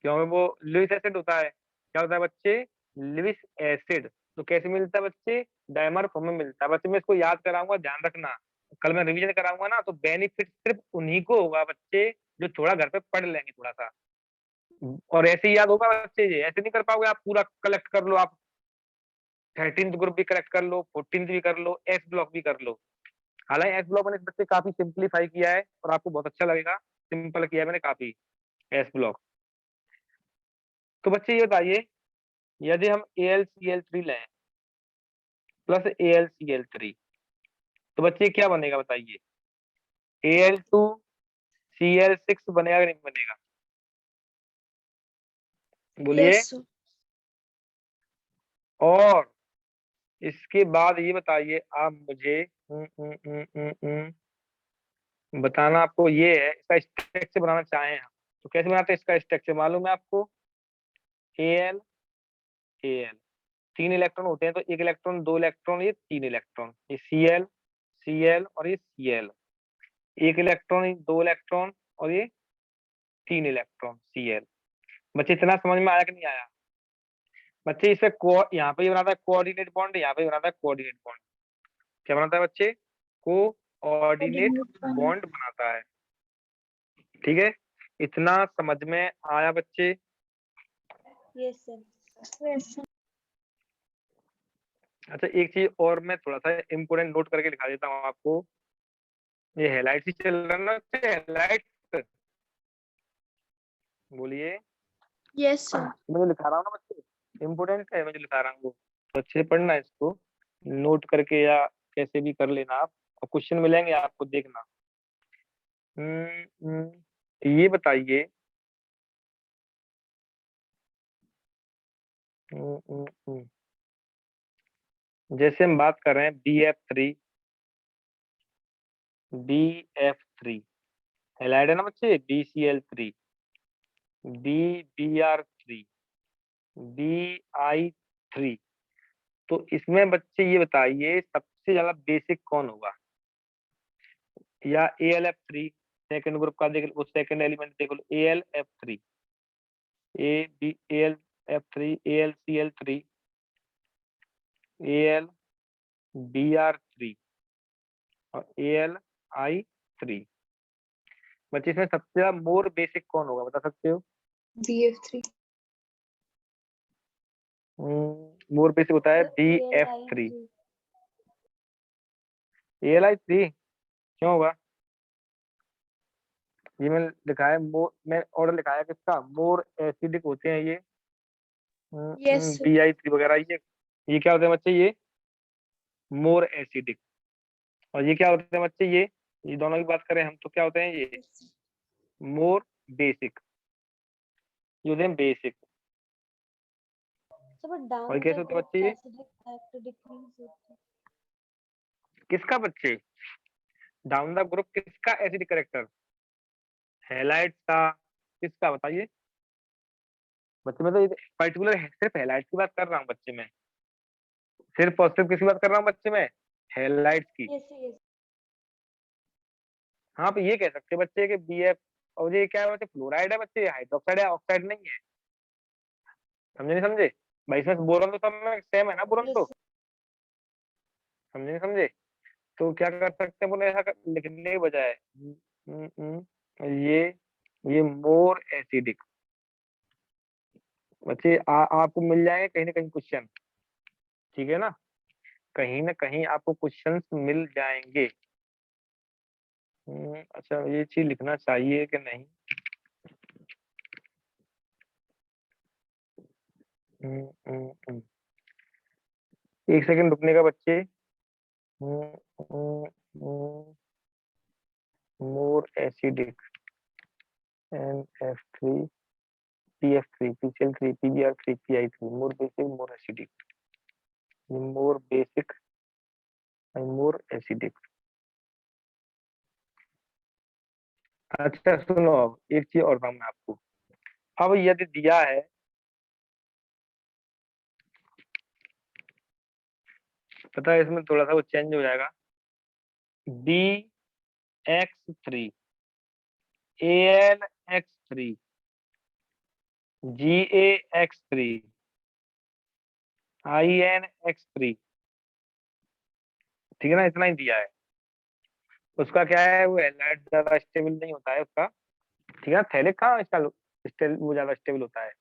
क्योंकि वो लुइस एसिड होता है। क्या होता है बच्चे? Lewis acid. तो कैसे मिलता है बच्चे? डायमर फॉर्म में मिलता है। बच्चे मैं इसको याद कराऊंगा, ध्यान रखना, कल मैं रिवीजन कराऊंगा ना, तो बेनिफिट सिर्फ उन्हीं को होगा बच्चे जो थोड़ा घर पे पढ़ लेंगे थोड़ा सा, और ऐसे ही याद होगा बच्चे। ये ऐसे नहीं कर पाओगे आप, पूरा कलेक्ट कर लो आप, 13th ग्रुप भी कलेक्ट कर लो, 14th भी कर लो, एस ब्लॉक भी कर लो। हालांकि एस ब्लॉक मैंने इस बच्चे काफी सिंप्लीफाई किया है और आपको बहुत अच्छा लगेगा, सिंपल किया है मैंने काफी एस ब्लॉक। तो बच्चे ये बताइए, यदि हम AlCl3 लें प्लस AlCl3, तो बच्चे क्या बनेगा बताइए? Al2Cl6 बनेगा कि नहीं बनेगा? बोलिए। यस और इसके बाद ये बताइए आप मुझे बताना आपको ये है इसका स्ट्रक्चर बनाना चाहें हम तो कैसे बनाते हैं इसका स्ट्रक्चर मालूम है आपको Al Al 3 इलेक्ट्रॉन होते हैं तो 1 इलेक्ट्रॉन 2 इलेक्ट्रॉन ये 3 इलेक्ट्रॉन ये Cl Cl और ये Cl 1 इलेक्ट्रॉन 2 इलेक्ट्रॉन और ये 3 इलेक्ट्रॉन Cl। बच्चे इतना समझ में आया कि नहीं आया बच्चे इससे यहाँ पे बनाता है कोऑर्डिनेट बॉन्ड यहाँ पे बनाता है कोऑर्डिनेट बॉन्ड क्या बनाता है बच्चे कोऑर्डिनेट बॉन्ड बनाता है ठीक है इतना समझ में आया बच्चे यस सर। अच्छा एक चीज और मैं थोड़ा सा इम्पोर्टेंट नोट करके दिखा देता हूँ आपको ये हेलाइट ही चल रहा है ना हेलाइट बोलिए यस सर। मैं जो लिखा रहा हूँ ना बच्चे इम्पोर्टेंट है मैं जो लिखा रहा हूँ वो तो अच्छे से पढ़ना है इसको नोट करके या कैसे भी कर लेना आप और क्वेश्चन मिलेंगे आपको देखना ये बताइए जैसे हम बात कर रहे हैं BF3 हेलाइड है ना बच्चे BCl3 BBr3 BI3 तो इसमें बच्चे ये बताइए सबसे ज्यादा बेसिक कौन होगा या AlF3 सेकंड ग्रुप का देख लो सेकंड एलिमेंट देख लो AlF3 AlF3 AlCl3 AlBr3 और AlI3 बच्चे इसमें सबसे ज्यादा मोर बेसिक कौन होगा बता सकते हो BF3 मोर बेसिक होता है BF3 AlI3 क्यों होगा ये मैंने लिखा है मैं ऑर्डर लिखा है किसका मोर एसिडिक होते हैं ये यस BI3 वगैरह ये क्या होते हैं बच्चे ये मोर एसिडिक और ये क्या होते हैं बच्चे ये दोनों की बात करें हम तो क्या होते हैं ये मोर बेसिक ये होते हैं बेसिक और कैसे होते हैं बच्चे ये किसका बच्चे डाउन द ग्रुप किसका एसिडिक करेक्टर हैलाइड का किसका बताइए बच्चे मैं तो पर्टिकुलर सिर्फ हैलाइड की बात कर रहा हूँ बच्चे में सिर्फ पॉजिटिव किसकी बात कर रहा हूँ बच्चे में हैलाइड की हाँ तो ये कह सकते हैं बच्चे के BF और ये क्या है बच्चे फ्लोराइड है बच्चे हाइड्रोक्साइड है ऑक्साइड नहीं है समझे नहीं समझे भाई इसमें बोरॉन तो सब में सेम है ना बोरॉन तो समझे नहीं समझे तो क्या कर सकते हैं बोले ऐसा लिखने के बजाय ये मोर एसिडिक बच्चे आपको मिल जाएंगे कहीं ना कहीं क्वेश्चन ठीक है ना कहीं आपको क्वेश्चंस मिल जाएंगे अच्छा ये चीज लिखना चाहिए कि नहीं एक सेकंड रुकने का बच्चे more acidic NF3 PF3 PCl3 PBr3 PI3 more basic more acidic more acidic अच्छा सुनो एक चीज और बताऊं मैं आपको अब यदि दिया है पता है इसमें थोड़ा सा वो चेंज हो जाएगा BX3 ALX3 GAX3 INX3 ठीक है ना इतना ही दिया है उसका क्या है वो हैलाइड ज्यादा स्टेबल नहीं होता है उसका ठीक है थैलिक का इसका वो ज्यादा स्टेबल होता है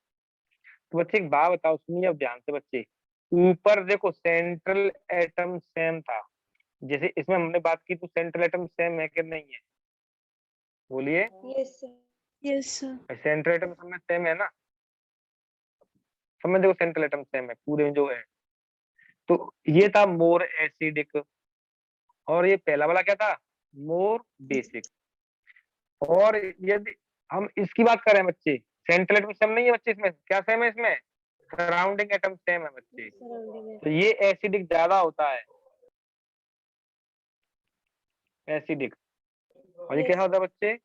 तो बच्चे एक बात बताओ सुनिए अब ध्यान से बच्चे ऊपर देखो सेंट्रल एटम सेम था जैसे इसमें हमने बात की तो सेंट्रल एटम सेम है कि नहीं है बोलिए यस सर। सेंट्रल एटम सब में सेम है ना सब में देखो सेंट्रल एटम सेम है पूरे जो है तो ये था मोर एसिडिक और ये पहला वाला क्या था मोर बेसिक और यदि हम इसकी बात करें बच्चे सेंट्रल एटम सेम नहीं है बच्चे इसमें क्या सेम है इसमें सराउंडिंग एटम सेम है बच्चे, तो ये एसिडिक ज्यादा होता है, एसिडिक। और ये क्या होता है बच्चे?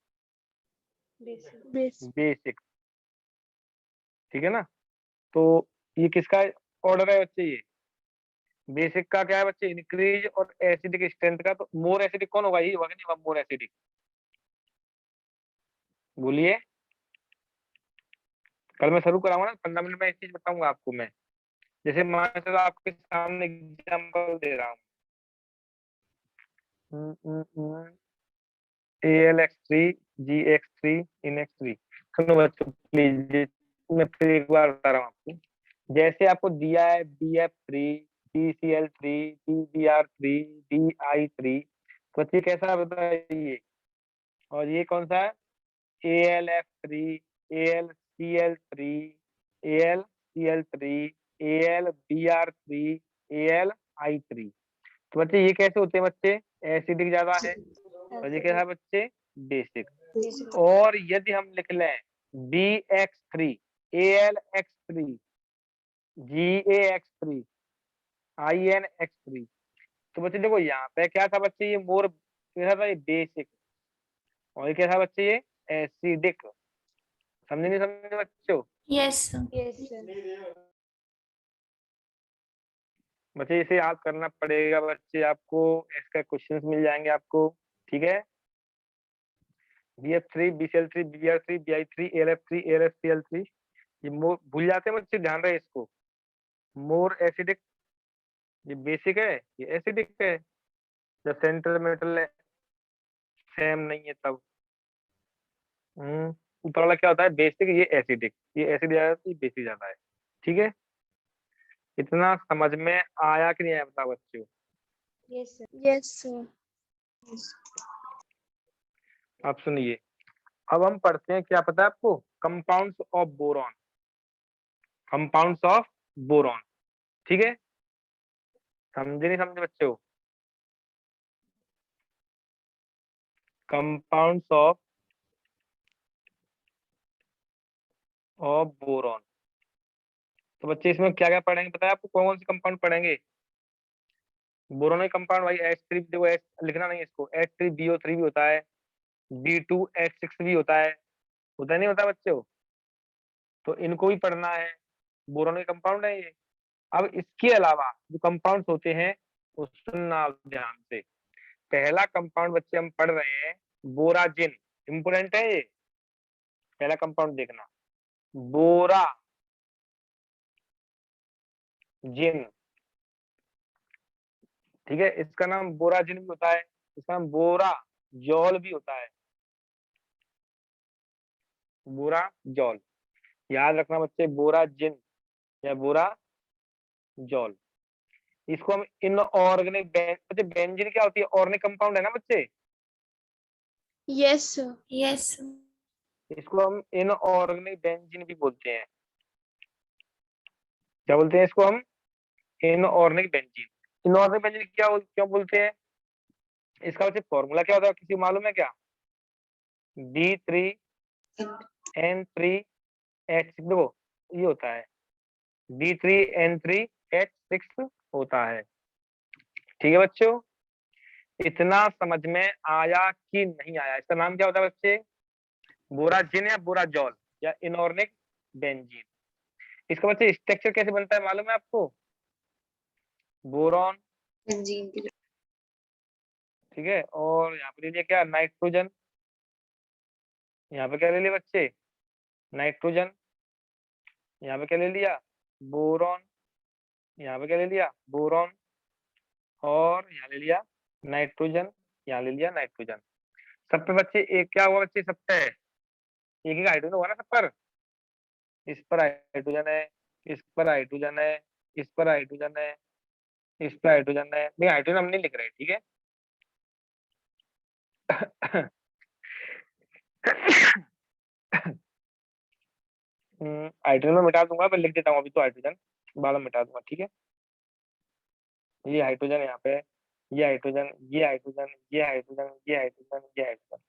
बेसिक। ठीक है ना? तो ये किसका ऑर्डर है बच्चे? ये बेसिक का क्या है बच्चे? इंक्रीज और एसिडिक स्ट्रेंथ का। तो मोर एसिडिक कौन होगा? ये होगा कि नहीं होगा मोर एसिडिक? बोलिए। कल मैं शुरू कराऊंगा ना, 15 मिनट में एक चीज बताऊंगा आपको मैं। जैसे मान के चलो आपके सामने एग्जांपल दे रहा हूँ, AlX3 GX3 NX3। सुनो बच्चों प्लीज, मैं फिर एक बार बता रहा हूँ आपको। जैसे आपको दिया है BF3 BCl3 DBr3 DI3, तो बच्चे कैसा बताइए? और ये कौन सा है? AlF3 AlCl3 AlCl3 AlBr3 AlI3। तो बच्चे ये कैसे होते हैं बच्चे? एसिडिक ज्यादा है। और ये क्या है बच्चे? बेसिक। और यदि हम लिख लें BX3 AlX3 GAX3 INX3, तो बच्चे देखो यहाँ पे क्या था बच्चे? ये मोर क्या था? ये बेसिक। और ये क्या था बच्चे? ये एसिडिक। समझे नहीं समझे बच्चों? यस बच्चे इसे याद करना पड़ेगा बच्चे, आपको इसका क्वेश्चंस मिल जाएंगे आपको। ठीक है? BF3 BCl3 BR3 BI3 ALF3 ALFCl3, ये मोर भूल जाते हैं बच्चे, ध्यान रहे इसको। मोर एसिडिक, ये बेसिक है, ये एसिडिक है। जब सेंट्रल मेटल सेम नहीं है तब। ऊपर वाला क्या होता है? बेसिक, ये एसिडिक। ये एसिड ज्यादा है, ये बेसिक ज्यादा है। ठीक है? इतना समझ में आया कि नहीं आया बताओ बच्चों? Yes sir. आप सुनिए, अब हम पढ़ते हैं, क्या पता है आपको? Compounds of boron. Compounds of boron. ठीक है? समझे नहीं समझे बच्चों? Compounds of boron. तो बच्चे इसमें क्या क्या पढ़ेंगे पता है आपको? कौन कौन से कंपाउंड पढ़ेंगे? बोरोन के कंपाउंड भाई H3, देखो H लिखना नहीं है इसको, H3BO3 भी होता है, B2H6 भी होता नहीं होता बच्चों? तो इनको भी पढ़ना है, बोरोन के कंपाउंड है ये। अब इसके अलावा जो कंपाउंड्स होते हैं वो सुनना आप ध्यान से। पहला कंपाउंड बच्चे हम पढ़ रहे हैं बोराजिन। इंपोर्टेंट है ये। पहला कंपाउंड देखना, बोरा जिन। ठीक है? इसका नाम बोराजिन भी होता है, इसका नाम बोरा जॉल भी होता है। बोरा जॉल याद रखना बच्चे, बोरा जिन या बोरा जॉल। इसको हम इनऑर्गेनिक बच्चे, बेंजीन क्या होती है? ऑर्गेनिक कंपाउंड है ना बच्चे? Yes sir. यस इसको हम इनऑर्गेनिक बेंजीन भी बोलते हैं। क्या बोलते हैं इसको हम? Inorganic benzene. इनऑर्गेनिक बेंजीन क्यों बोलते हैं? इसका वैसे फॉर्मूला क्या होता है, किसी को मालूम है क्या? D3N3H, देखो ये होता है D3N3H6 होता है। ठीक है बच्चों? इतना समझ में आया कि नहीं आया? इसका नाम क्या होता है बच्चे? बोराजिन या बोराजॉल या इनऑर्गेनिक बेंजीन। इसका बच्चे स्ट्रक्चर कैसे बनता है मालूम है आपको? बोरॉन, बेंजीन की ठीक है, और यहाँ पे ले लिया क्या? नाइट्रोजन। यहाँ पे क्या ले लिया बच्चे? नाइट्रोजन। यहाँ पे क्या ले लिया? बोरॉन। यहाँ पे क्या ले लिया? बोरॉन। और यहाँ ले लिया नाइट्रोजन, यहाँ ले लिया नाइट्रोजन। सब पे बच्चे एक क्या हुआ बच्चे? सब पे एक ही हाइड्रोजन हुआ ना सब पर? इस पर हाइड्रोजन है, इस पर हाइड्रोजन है, इस पर हाइड्रोजन है, इस पर हाइड्रोजन है। नहीं, हाइड्रोजन हम नहीं लिख रहे, ठीक है? हाइड्रोजन में मिटा दूंगा, मैं लिख देता हूँ अभी तो हाइड्रोजन, बाद में मिटा दूंगा। ठीक है? ये हाइड्रोजन यहाँ पे, ये हाइड्रोजन, ये हाइड्रोजन, ये हाइड्रोजन, ये हाइड्रोजन, ये हाइड्रोजन।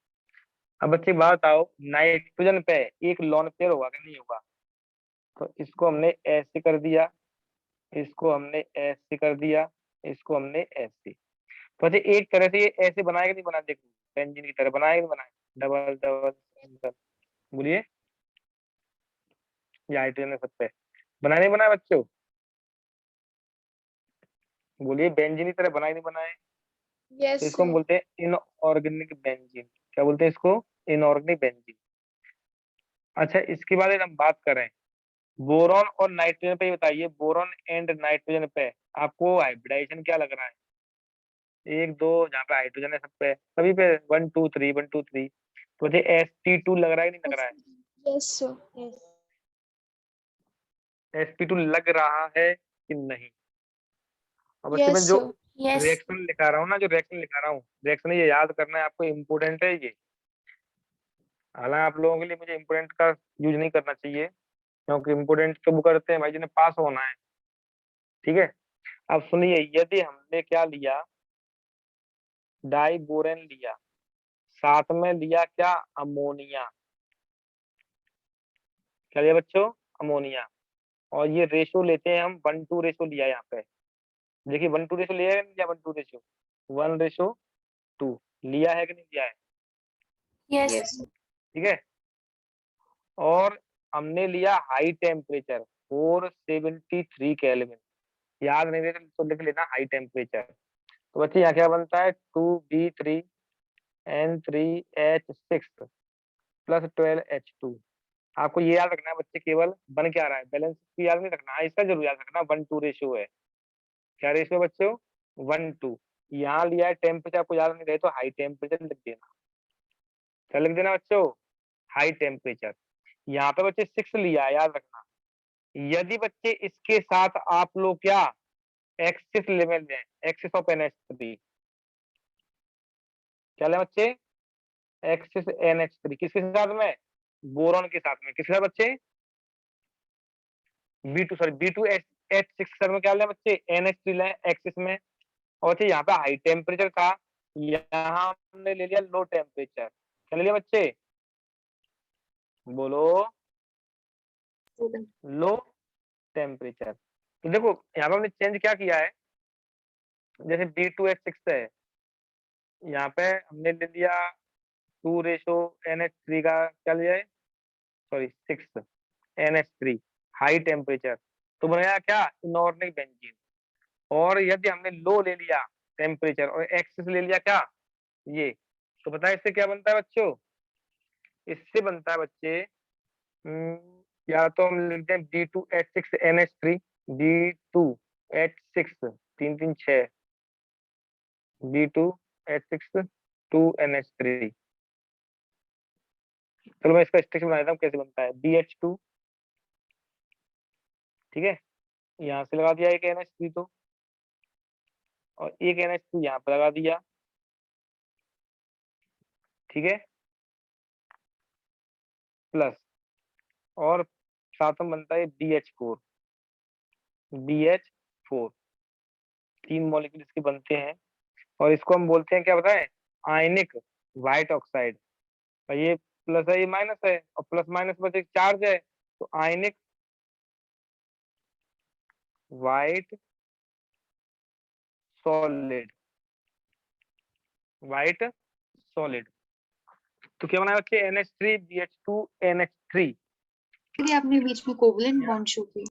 अब बच्चे बात आओ, नाइट्रोजन पे एक लोन पेयर होगा कि नहीं होगा? तो इसको हमने ऐसे कर दिया, इसको हमने ऐसे कर दिया, इसको हमने ऐसे। तो अच्छा एक तरह से ये ऐसे बनाएगा नहीं बना, देखो बेंजीन की तरह बनाएगा नहीं बनाएगा, डबल डबल सिंगल, बोलिए ये हाइड्रोजन है सब पे, बनाए नहीं बनाए बच्चों, बोलिए बेंजीन की तरह बनाए नहीं बनाए। यस तो इसको हम बोलते हैं इनऑर्गेनिक बेंजीन। क्या बोलते हैं इसको? Inorganic benzene. अच्छा इसके बाद हम बात करें बोरॉन और नाइट्रोजन पे, बताइए बोरॉन एंड नाइट्रोजन पे आपको हाइब्रिडाइजेशन क्या लग रहा है? एक दो जहाँ पे हाइड्रोजन है सब पे, सभी पे 1 2 3 1 2 3, तो मुझे sp2 लग रहा है कि नहीं लग रहा है? यस सर यस sp2 लग रहा है कि नहीं? और बच्चे मैं यस जो सर यस रिएक्शन लिखा रहा हूँ ना, जो रिएक्शन लिखा रहा हूँ, रिएक्शन ये याद करना है आपको, इम्पोर्टेंट है ये। हालांकि आप लोगों के लिए मुझे इम्पोर्टेंट का यूज नहीं करना चाहिए, क्योंकि इम्पोर्टेंट तो वो करते हैं भाई जिन्हें पास होना है, ठीक है। अब सुनिए, यदि हमने क्या लिया, डाइबोरेन लिया, साथ में लिया क्या, अमोनिया, क्या लिया बच्चों? अमोनिया। और ये रेशो लेते हैं हम 1:2 रेशो लिया यहाँ पे, देखिए 1:2 रेशो लिया है कि नहीं लिया? 1:2 रेशो, 1:2 लिया है कि नहीं लिया है? यस ठीक है। और हमने लिया हाई टेम्परेचर 473 केल्विन, याद नहीं रहे तो लिख लेना हाई टेम्परेचर। तो बच्चे यहाँ क्या बनता है, 2B3N3H6 प्लस 12H2। आपको ये याद रखना है बच्चे, केवल बन क्या रहा है, बैलेंस की याद नहीं रखना, इसका जरूर याद रखना 1:2 रेशियो है। क्या रेशियो बच्चों? 1:2। यहाँ लिया है टेम्परेचर, आपको याद नहीं रहे तो हाई टेम्परेचर लिख देना। क्या लिख देना बच्चों? High temperature. यहाँ पे बच्चे 6 लिया है, याद रखना। यदि बच्चे इसके साथ आप लोग क्या एक्सिस लेवल लें, एक्सिस ऑफ NH3, क्या लें बच्चे? एक्सिस NH3 किसके साथ में? बोरॉन के साथ में। किसके साथ बच्चे? B2, सॉरी B2H6 सर में क्या लें बच्चे? NH3 लें एक्सिस में। और बच्चे यहाँ पे हाई टेम्परेचर था, यहाँ हमने ले लिया लो टेम्परेचर। क्या ले लिया बच्चे? बोलो, लो टेम्परेचर। तो देखो यहाँ पे हमने चेंज क्या किया है, जैसे B2H6 है, यहाँ पे हमने ले लिया 2:NH3 का, क्या लिया है, सॉरी 6 NH3 हाई टेम्परेचर, तो बनाया क्या, इनऑर्गेनिक बेंजीन। और यदि हमने लो ले लिया टेम्परेचर और एक्सिस ले लिया क्या, ये, तो पता है इससे क्या बनता है बच्चों? इससे बनता है बच्चे, या तो हम लिखते हैं B2H6NH3, B2H6 3 3 6, B2H6 2NH3। चलो मैं इसका स्ट्रक्चर बना देता हूँ कैसे बनता है। BH2, ठीक है, यहाँ से लगा दिया एक NH3 तो, और एक NH2 यहाँ पे लगा दिया, ठीक है, प्लस, और साथ में बनता है BH4, BH4 3 मॉलिक्यूल इसके बनते हैं। और इसको हम बोलते हैं क्या बताएं, आयनिक व्हाइट ऑक्साइड। और ये प्लस है, ये माइनस है, और प्लस माइनस में एक चार्ज है, तो आयनिक व्हाइट सॉलिड, व्हाइट सॉलिड। तो क्या बना बच्चे, NH3 BH2 NH3। फिर आपने बीच में कोवलेंट बॉन्ड शो किया।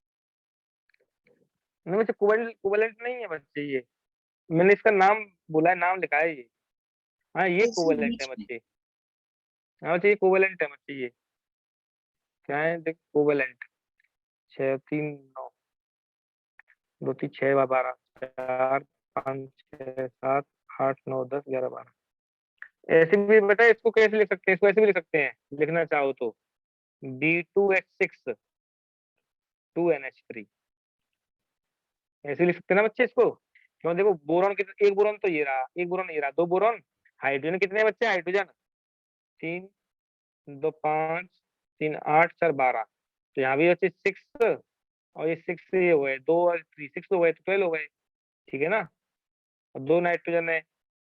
नहीं बच्चे कोवेलेंट नहीं है बच्चे, ये मैंने इसका नाम बोला है, नाम लिखा है ये। हाँ ये ऐसे कोवेलेंट है बीच में बच्चे, हाँ बच्चे ये कोवेलेंट है बच्चे, ये क्या है देख, कोवेलेंट 6 3 9 2 3 6 12 4 5 6 7 8 9 10 11 12। ऐसे भी बेटा इसको कैसे लिख सकते हैं, इसको ऐसे भी लिख सकते हैं, लिखना चाहो तो B2H6 2NH3, ऐसे लिख सकते हैं ना बच्चे इसको। क्यों, देखो बोरॉन कितने, एक बोरॉन तो ये रहा, एक बोरॉन ये रहा, 2 बोरॉन। हाइड्रोजन कितने हैं बच्चे, हाइड्रोजन 3 2 5 3 8 4 12, तो यहाँ भी बच्चे 6, और ये 6 ये हुए 2 और 3 6 हो गए तो 12 हो गए, ठीक है ना। और 2 नाइट्रोजन है,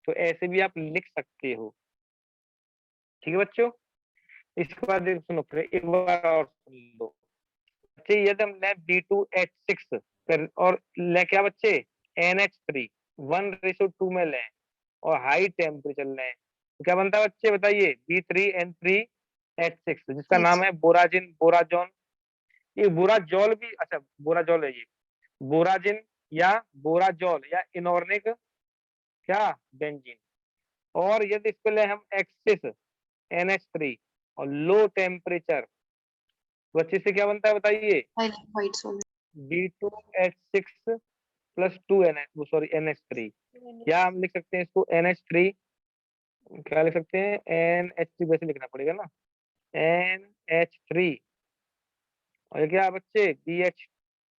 तो ऐसे भी आप लिख सकते हो, ठीक है बच्चों। इसके बाद सुनो फिर एक बार और सुन लो, बच्चे यदि हम लें B2H6 और लें क्या बच्चे NH3 1:2 में लें और हाई टेम्परेचर लें तो क्या बनता है बच्चे बताइए B3N3H6 जिसका नाम है बोराजिन बोराजोन। ये बोराजोल भी, अच्छा बोराजोल है ये, बोराजिन या बोराजोल या इनऑर्गेनिक क्या बेंजीन। और यदि इस पे ले हम एक्सिस NH3 और लो टेम्परेचर तो अच्छे से क्या बनता है बताइए white salt B2H6 plus 2 sorry NH3, या हम लिख सकते हैं इसको NH3, क्या लिख सकते हैं NH3 वैसे लिखना पड़ेगा ना NH3 और ये क्या बच्चे BH,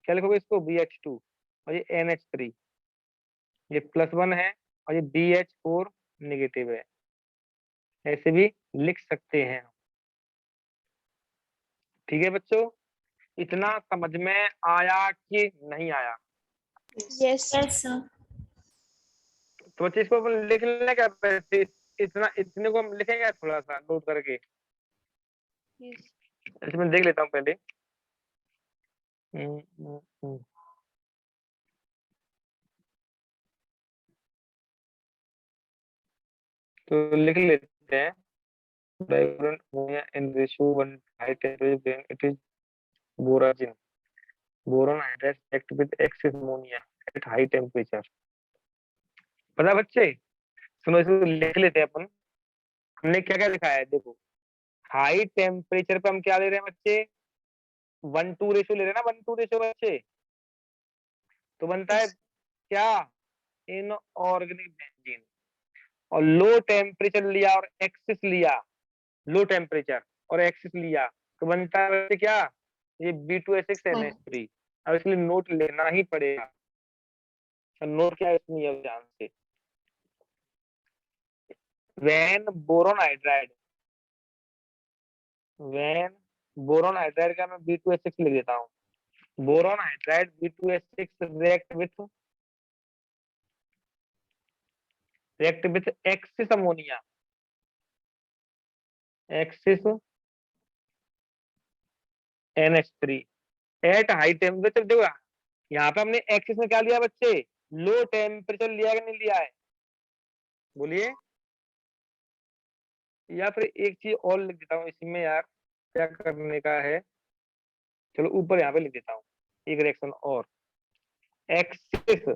क्या लिखोगे इसको BH2 और ये NH3, ये +1 है और ये BH4 नेगेटिव है, ऐसे भी लिख सकते हैं। ठीक है बच्चों, इतना समझ में आया कि नहीं आया? Yes sir. तो बच्चे इसको अपन लिख लें क्या वैसे, इतना इतने को हम लिखेंगे थोड़ा सा नोट करके, इसमें देख लेता हूँ पहले। तो लिख लेते हैं ammonia in ratio 1 high temperature then it is boragen. Boron hydride react with excess ammonia at high temperature. पता बच्चे, सुनो इसको लिख लेते हैं अपन। हमने क्या क्या लिखा है देखो, हाई टेम्परेचर पे हम क्या ले रहे हैं बच्चे 1:2 रेशियो ले रहे हैं ना, 1:2 रेशियो बच्चे, तो बनता है क्या इनऑर्गेनिक बेंजीन। और लो टेम्परेचर लिया और एक्सिस लिया, लो टेम्परेचर और एक्सिस लिया तो बनता है बच्चे क्या ये B2H6NH3। अब इसलिए नोट लेना ही पड़ेगा, नोट क्या है इसमें अब ध्यान से, when boron hydride का मैं B2H6 लिख देता हूँ, boron hydride B2H6 react with excess ammonia NH3 eight high temperature. देखो यहाँ पे हमने एक्सिस में क्या लिया बच्चे, लो टेम्परेचर लिया कि नहीं लिया है, बोलिए। या फिर एक चीज और लिख देता हूँ इसी में यार, क्या करने का है, चलो ऊपर यहाँ पे लिख देता हूँ एक रिएक्शन और, axis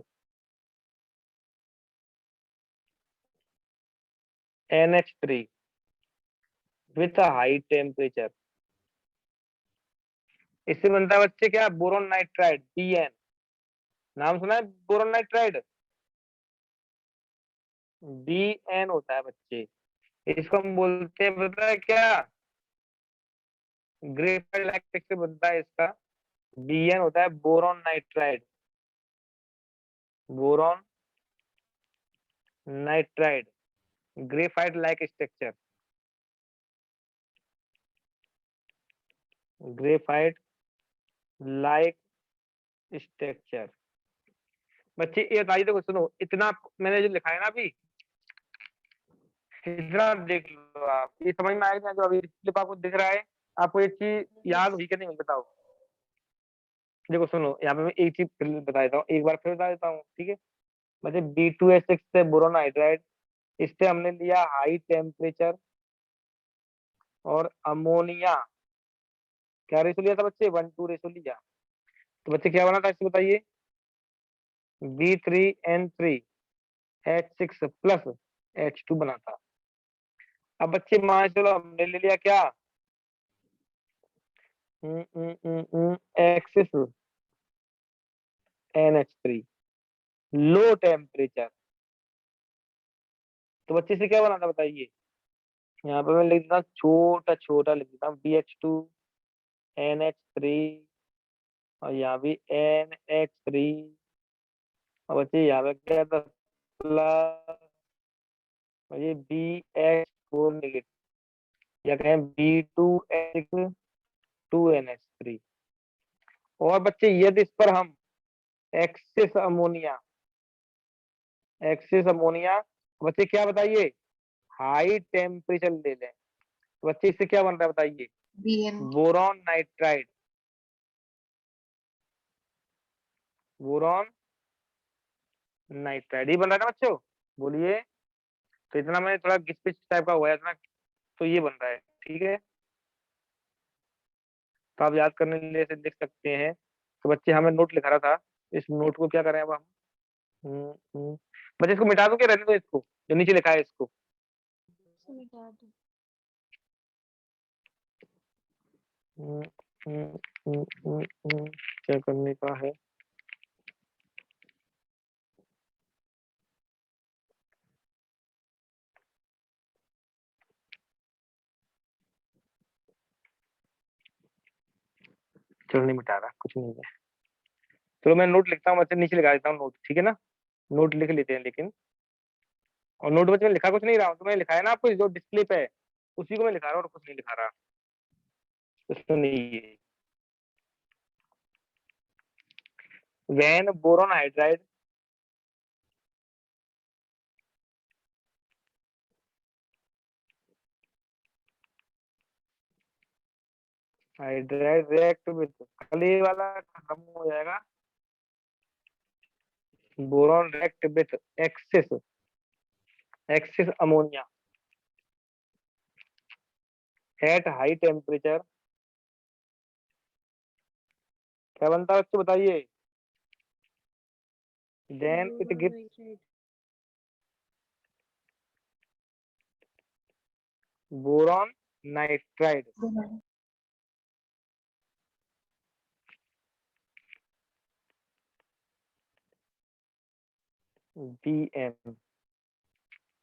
NH3 with high temperature, इससे बनता है बच्चे क्या बोरोन नाइट्राइड BN। नाम सुना है बोरोन नाइट्राइड, BN होता है बच्चे। इसको हम बोलते हैं पता है क्या, ग्रेफाइट लैक्टिक से बनता है इसका, BN होता है boron nitride, boron nitride graphite like structure, graphite like structure. बच्चे ये बताइए, देखो सुनो, इतना मैंने जो लिखा है ना अभी, इतना देख लो आप, ये समझ में आएगा जो अभी क्लिप आपको दिख रहा है, आपको एक चीज याद हुई कि नहीं बताओ। देखो सुनो, यहाँ पे मैं एक चीज बता देता हूँ, एक बार फिर बता देता हूँ, ठीक है। मतलब B2H6 से बोरोन हाइड्राइड, इससे हमने लिया हाई टेम्परेचर और अमोनिया, क्या रेशो लिया था बच्चे 1:2 रेशो लिया, तो बच्चे क्या बना था इससे बताइए B3N3H6 प्लस H2 बना था। अब बच्चे मान चलो हमने ले लिया क्या एक्सिस NH3 लो टेम्परेचर, तो बच्चे से क्या बना था बताइए, यहाँ पे मैं लिख देता हूँ छोटा छोटा लिख देता हूँ BH2NH3 और यहाँ भी NH3 और बच्चे यहाँ पे क्या था प्लस और ये BH4 नेगेटिव या कहें B2H2NH3। और बच्चे यदि इस पर हम एक्सिस अमोनिया बच्चे क्या बताइए हाई टेम्परेचर ले लें, तो बच्चे इससे क्या बन रहा है बताइए BN boron nitride boron nitride, ये बन रहा है ना बच्चों, बोलिए। तो इतना मैं थोड़ा गिचपिच टाइप का हुआ है इतना, तो ये बन रहा है, ठीक है। तो आप याद करने के लिए ऐसे लिख सकते हैं। तो बच्चे हमें नोट लिखा रहा था, इस नोट को क्या करें अब हम। बच्चे इसको मिटा दो, क्या रहने दो इसको, जो नीचे लिखा है इसको। क्या करने का है। चलो नहीं मिटा रहा, कुछ नहीं है। चलो मैं नोट लिखता हूँ, बच्चे नीचे लिखा देता हूँ नोट, ठीक है ना। नोट लिख लेते हैं लेकिन, और नोट बच्चे में लिखा कुछ नहीं रहा हूँ, तो मैं लिखा है ना आपको जो डिस्प्ले पे है, उसी को मैं लिखा रहा हूँ और कुछ नहीं लिखा रहा, उसमें नहीं है। When boron hydride hydride react with, कल ये वाला खत्म हो जाएगा। Boron react with excess excess ammonia at high temperature, क्या बनता है बच्चे बताइए। Then it gives boron nitride. BN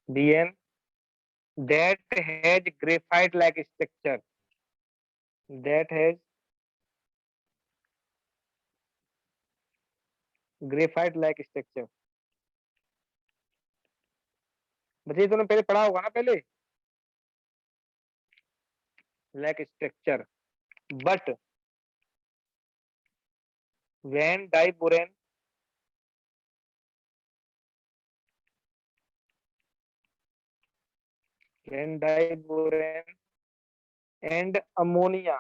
BN that has graphite like structure, that has graphite like structure। बच्चे तुमने पहले पढ़ा होगा ना पहले, like structure, but when diboron and ammonia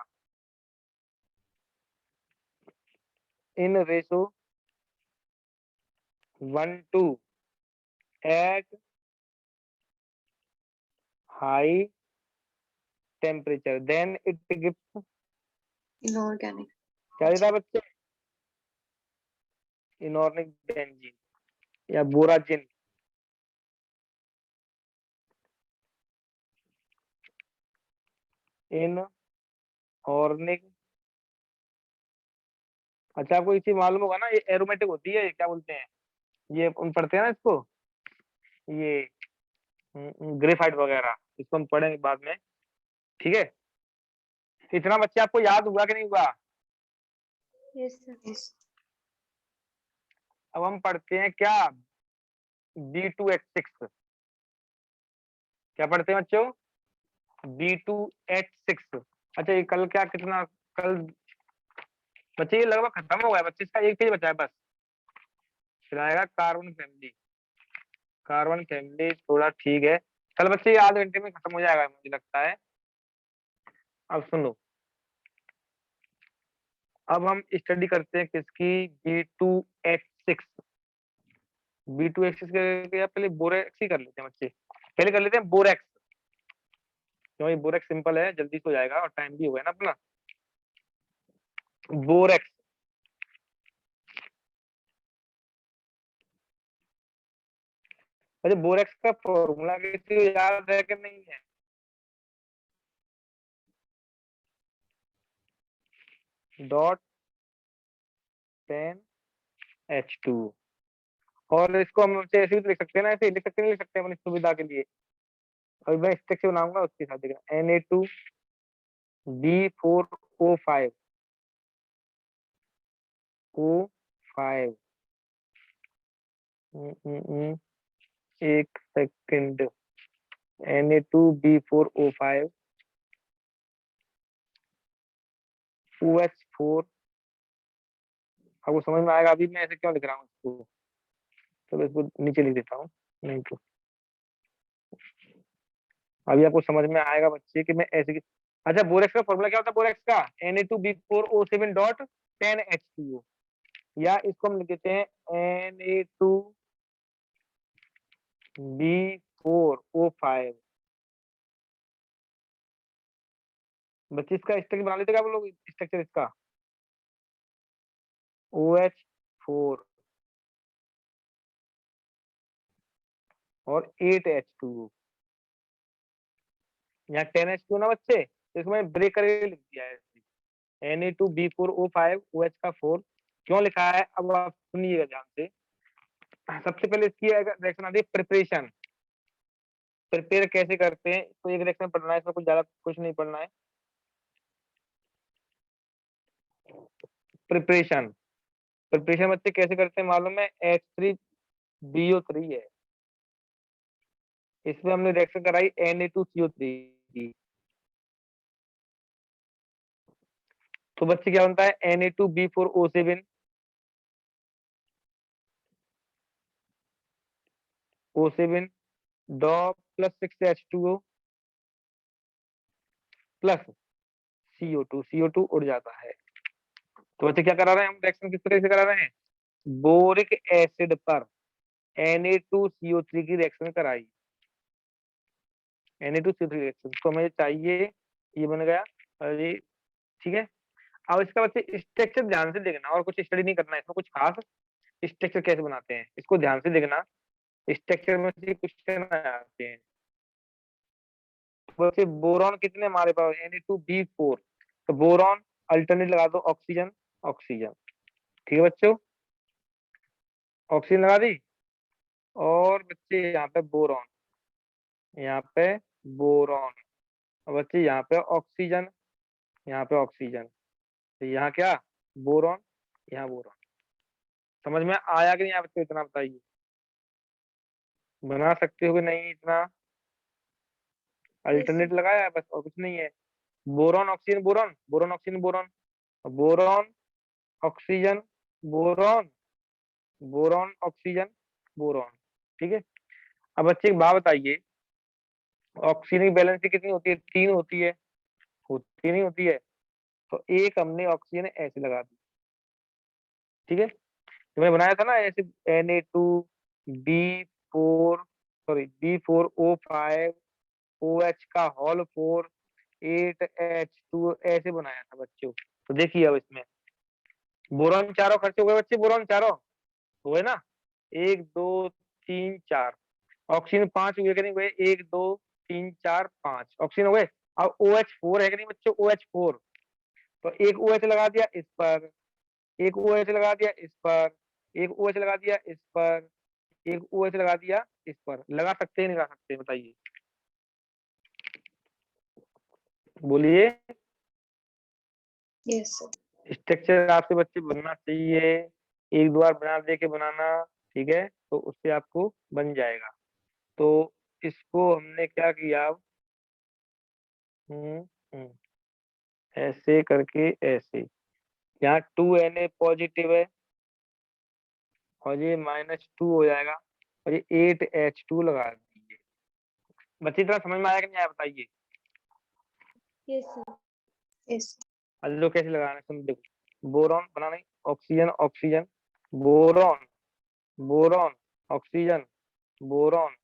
in ratio 1:2 at high temperature, then it gives inorganic. क्या देता है बच्चे, इनऑर्गेनिक बेंजीन या बोराजिन। इनऑर्गेनिक, अच्छा आपको इसी मालूम होगा ना, ये एरोमेटिक होती है, क्या बोलते हैं ये, उन पढ़ते हैं ना इसको, ये ग्रेफाइट वगैरह, इसको हम पढ़ेंगे बाद में, ठीक है। इतना बच्चे आपको याद हुआ कि नहीं हुआ। Yes sir. अब हम पढ़ते हैं क्या, B2H6, क्या पढ़ते हैं बच्चों, B2H6। अच्छा ये कल क्या कितना, कल बच्चे ये लगभग खत्म हो गया बच्चे, इसका एक पेज बचा है बस, फिर आएगा कार्बन फैमिली। कार्बन फैमिली थोड़ा ठीक है, कल बच्चे ये आधे घंटे में खत्म हो जाएगा मुझे लगता है। अब सुनो, अब हम स्टडी करते हैं किसकी, B2H6। B2H6 के पहले बोरेक्स ही कर लेते हैं बच्चे, पहले कर लेते हैं बोरेक्स, क्योंकि बोरेक्स सिंपल है, जल्दी से हो जाएगा और टाइम भी हो गया ना अपना। बोरेक्स, अच्छा बोरेक्स का फॉर्मूला किसी को याद है कि नहीं है। डॉट 10H2, और इसको हम ऐसे भी लिख सकते हैं ना, ऐसे लिख सकते नहीं लिख सकते अपनी सुविधा के लिए। अभी मैं स्टेक से बनाऊंगा उसके साथ देखना, Na2B4O5 O5, एक सेकंड, Na2B4O5 OH4, आपको समझ में आएगा। अभी मैं ऐसे क्यों लिख रहा हूँ इसको, तो इसको नीचे लिख देता हूँ, नहीं तो अभी आपको समझ में आएगा बच्चे कि मैं ऐसे। अच्छा बोरेक्स का फॉर्मूला क्या होता है, बोरेक्स का Na2B4O7 डॉट 10H2O, या इसको हम लिख देते हैं Na2B4O5। बच्चे इसका स्ट्रक्चर बना लेते क्या आप लोग? स्ट्रक्चर इसका OH4 और 8H2, यहाँ 10H2 ना बच्चे, तो इसको मैंने ब्रेक करके लिख दिया है Na2B4O5 OH का 4। क्यों लिखा है अब आप सुनिएगा ध्यान से। सबसे पहले इसकी रिएक्शन आती है प्रिपरेशन। प्रिपेयर कैसे करते हैं, तो एक रिएक्शन पढ़ना है, इसमें कुछ ज्यादा कुछ नहीं पढ़ना है। प्रिपरेशन प्रिपरेशन बच्चे कैसे करते हैं मालूम है? H3BO3 है, इसमें हमने रिएक्शन कराई Na2CO3 की। तो बच्चे क्या बनता है? Na2B4O7 O7 डॉ प्लस 6H2O प्लस CO2 उड़ जाता है। तो बच्चे क्या करा रहे हैं हम? रिएक्शन किस तरह से करा रहे हैं? बोरिक एसिड पर Na2CO3 की रिएक्शन कराई। Na2CO3 रिएक्शन तो हमें चाहिए, ये बन गया। अरे ठीक है, अब इसका बच्चे स्ट्रक्चर ध्यान से देखना, और कुछ स्टडी नहीं करना है इसमें, कुछ खास स्ट्रक्चर कैसे बनाते हैं इसको ध्यान से देखना। स्ट्रक्चर में से क्वेश्चन आते हैं। बच्चे बोरॉन कितने हमारे पास? Na2B4, तो बोरॉन अल्टरनेट लगा दो, ऑक्सीजन ऑक्सीजन। ठीक है बच्चों, ऑक्सीजन लगा दी। और बच्चे यहाँ पे बोरॉन, यहाँ पे बोरॉन, और बच्चे यहाँ पे ऑक्सीजन, यहाँ पे ऑक्सीजन, तो यहाँ क्या? बोरॉन, यहाँ बोरॉन। समझ में आया कि नहीं आया बच्चों? इतना बताइए, बना सकते हो कि नहीं इतना? अल्टरनेट लगाया है बस, और कुछ नहीं है। Boron oxygen boron, boron oxygen boron, boron oxygen boron, boron oxygen boron. ठीक है, अब बच्चे एक बात बताइए, ऑक्सीजन की वैलेंसी कितनी होती है? 3 होती है, होती नहीं होती है? तो एक हमने ऑक्सीजन ऐसे लगा दी। ठीक है, तो मैंने बनाया था ना ऐसे Na2B4 सॉरी B4O5OH का होल 4 8H2 ऐसे बनाया था बच्चों। तो देखिए अब इसमें बोरॉन चारों खर्चे हो गए बच्चे, बोरॉन चारों हुए ना, 1 2 3 4। ऑक्सीजन 5 हुए कि नहीं हुए? 1 2 3 4 5 ऑक्सीजन हुए। अब OH4 है कि नहीं बच्चों? OH4, तो एक OH लगा दिया इस पर, एक OH लगा दिया इस पर, एक OH लगा दिया इस पर, एक OH लगा दिया इस पर। लगा सकते हैं नहीं लगा सकते? बताइए, बोलिए। Yes sir. स्ट्रक्चर आपसे बच्चे बनना चाहिए, एक दो बार बना दे के बनाना, ठीक है, तो उससे आपको बन जाएगा। तो इसको हमने क्या किया अब? ऐसे करके ऐसे, यहाँ 2Na पॉजिटिव है और ये -2 हो जाएगा, और ये 8H2 लगा दीजिए। बच्चे इतना समझ में आया कि नहीं आया बताइए? Yes sir. यस अब जो कैसे लगाना है तुम देखो। बोरॉन बनाना है, oxygen oxygen, boron boron oxygen, boron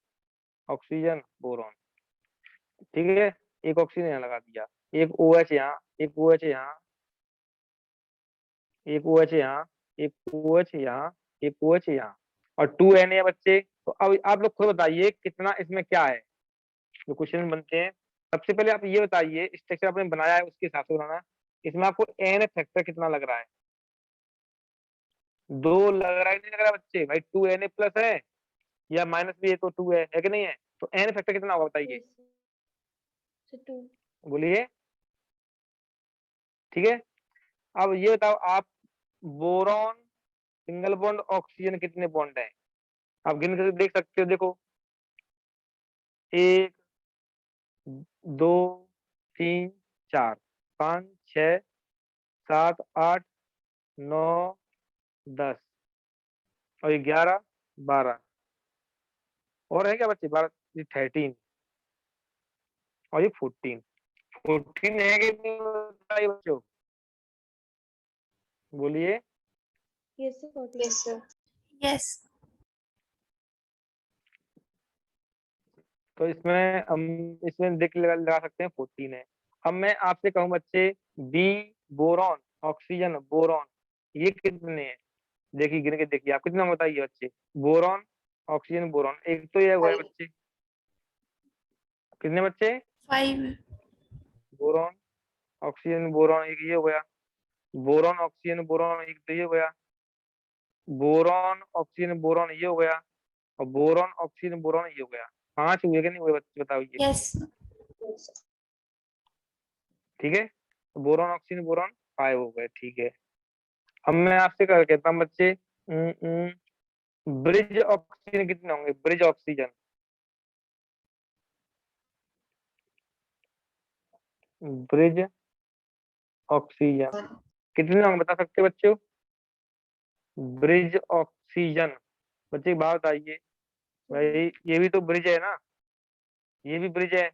oxygen boron. ठीक है, एक ऑक्सीजन यहाँ लगा दिया, एक OH यहाँ, एक OH यहाँ, एक OH यहाँ, एक OH यहाँ, एक OH यहाँ, और 2Na है बच्चे। तो अब आप लोग खुद बताइए कितना इसमें क्या है जो क्वेश्चन बनते हैं। सबसे पहले आप ये बताइए, स्ट्रक्चर आपने बनाया है उसके हिसाब से बनाना है। इसमें आपको N फैक्टर कितना लग रहा है? 2 लग रहा है नहीं लग रहा बच्चे? भाई 2Na प्लस है या माइनस भी है, तो 2 है कि नहीं है? तो N फैक्टर कितना होगा बताइए, बोलिए। ठीक है, अब ये बताओ आप, बोरॉन सिंगल बॉन्ड ऑक्सीजन कितने बॉन्ड है? आप गिन कर देख सकते हो, देखो 1 2 3 4 5 6 7 8 9 10 और 11 12 और है क्या बच्चे? 12 ये 13 और ये 14 है कि नहीं बताइए बच्चों, बोलिए। Yes, sir. Yes. तो इसमें हम इसमें देख लगा सकते हैं 14 है। अब मैं आपसे कहूँ बच्चे बी बोरॉन ऑक्सीजन बोरॉन ये कितने हैं? देखिए गिन के देखिए आप कितना बताइए बच्चे। बोरॉन ऑक्सीजन बोरॉन एक तो ये हुआ है बच्चे। कितने बच्चे? 5. बोरॉन ऑक्सीजन बोरॉन एक ये हो गया। बोरॉन ऑक्सीजन बोरॉन एक तो ये हो गया। बोरॉन ऑक्सीजन बोरॉन ये हो गया और बोरॉन ऑक्सीजन बोरॉन ये हो गया। 5 हुए कि नहीं हुए बच्चे बताओ ये। Yes. ठीक है बोरॉन ऑक्सीजन बोरॉन 5 हो गए। ठीक है अब मैं आपसे कहता हूँ बच्चे ब्रिज ऑक्सीजन कितने होंगे? ब्रिज ऑक्सीजन ब्रिज ऑक्सीजन कितने होंगे बता सकते बच्चों? ब्रिज ऑक्सीजन बच्चे बात बताइए भाई। ये भी तो ब्रिज है ना। ये भी ब्रिज है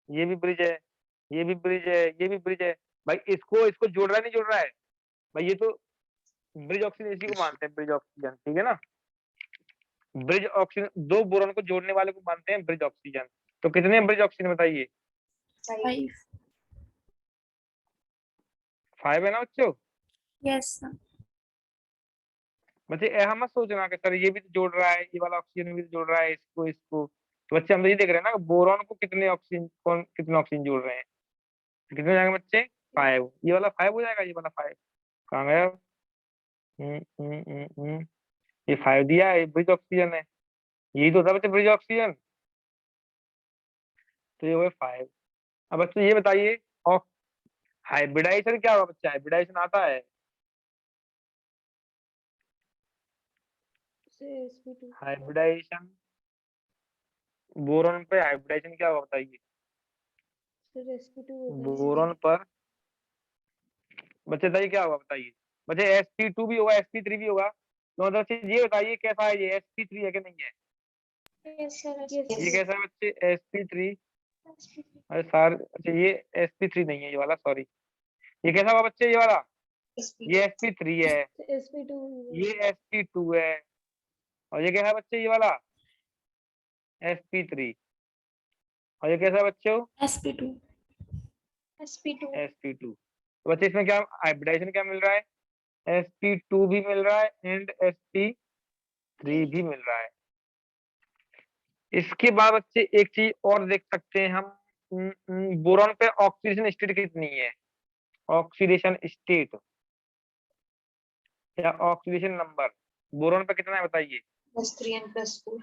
ये भी ब्रिज है ये भी ब्रिज है ये भी ब्रिज है भाई। इसको इसको जोड़ रहा है नहीं जोड़ रहा है भाई। ये तो ब्रिज ऑक्सीजन इसी को मानते हैं ब्रिज ऑक्सीजन। ठीक है ना। ब्रिज ऑक्सीजन दो बोरॉन को जोड़ने वाले को मानते हैं ब्रिज ऑक्सीजन। तो कितने ब्रिज ऑक्सीजन बताइए? 5. 5 है ना बच्चों। Yes, sir. बच्चे ऐसा मत सोचना कि सर ये भी तो जोड़ रहा है ये वाला ऑक्सीजन भी तो जोड़ रहा है इसको इसको। तो बच्चे हम तो ये देख रहे हैं ना बोरॉन को कितने ऑक्सीजन कौन कितने ऑक्सीजन जोड़ रहे हैं। कितने हो जाएंगे बच्चे? 5। ये वाला 5 हो जाएगा। ये वाला 5 कहाँ गया? ये 5 दिया है। ब्रिज ऑक्सीजन है। यही तो होता है बच्चे ब्रिज ऑक्सीजन। तो ये हुए 5। अब बच्चे ये बताइए हाइब्रिडाइजेशन क्या होगा बच्चा? हाइब्रिडाइजेशन आता है? हाइब्रिडाइजेशन बोरॉन पे हाइब्रिडाइजेशन क्या होगा बताइए? बोरॉन पर बच्चे बताइए क्या होगा बताइए। बच्चे sp2 भी होगा sp3 भी होगा। तो मतलब बच्चे ये बताइए कैसा है ये sp3 है कि नहीं है? ये कैसा है बच्चे? sp3। अरे सर अच्छा ये sp3 नहीं है ये वाला सॉरी। ये कैसा होगा बच्चे? ये वाला ये sp3 है ये sp2 है और ये कैसा है बच्चे? ये वाला sp3 और ये कैसा है बच्चों? sp2. sp2। तो बच्चे इसमें क्या हाइब्रिडाइजेशन क्या मिल रहा है? sp2 भी मिल रहा है एंड sp3 भी मिल रहा है। इसके बाद बच्चे एक चीज और देख सकते हैं हम बोरॉन पे ऑक्सीडेशन स्टेट कितनी है? ऑक्सीडेशन स्टेट या ऑक्सीडेशन नंबर बोरॉन पे कितना है बताइए? +3 and +4.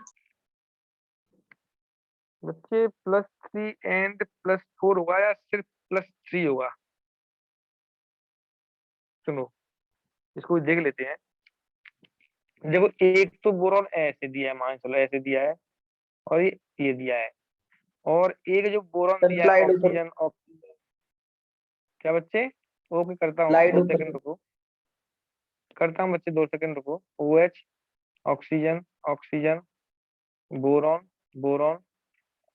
बच्चे +3 एंड +4 होगा या सिर्फ +3 होगा? सुनो इसको देख लेते हैं। देखो एक तो बोरॉन ऐसे दिया है मान चलो ऐसे दिया है और ये दिया है और एक जो बोरॉन दिया है ऑक्सीजन क्या बच्चे? ओके करता हूँ 2 सेकंड रुको। करता हूँ बच्चे 2 सेकंड रुको। OH oxygen oxygen boron boron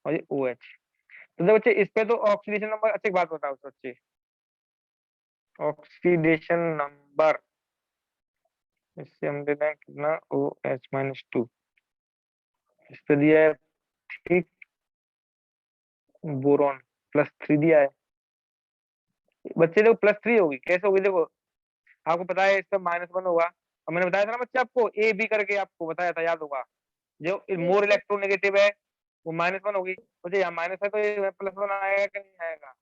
और ये OH। तो देखो बच्चे इस पे तो ऑक्सीडेशन नंबर अच्छी बात बताओ बच्चे। ऑक्सीडेशन नंबर इससे हम देते हैं कितना OH-2 इस पे दिया है। ठीक बोरॉन +3 दिया है। बच्चे देखो +3 होगी कैसे होगी? देखो आपको पता है इसका -1 होगा और मैंने बताया था ना बच्चे आपको ए बी करके आपको बताया था याद होगा। जो मोर इलेक्ट्रोनेगेटिव है वो -1 होगी। मुझे यहाँ माइनस है तो ये +1 आएगा कि नहीं आएगा?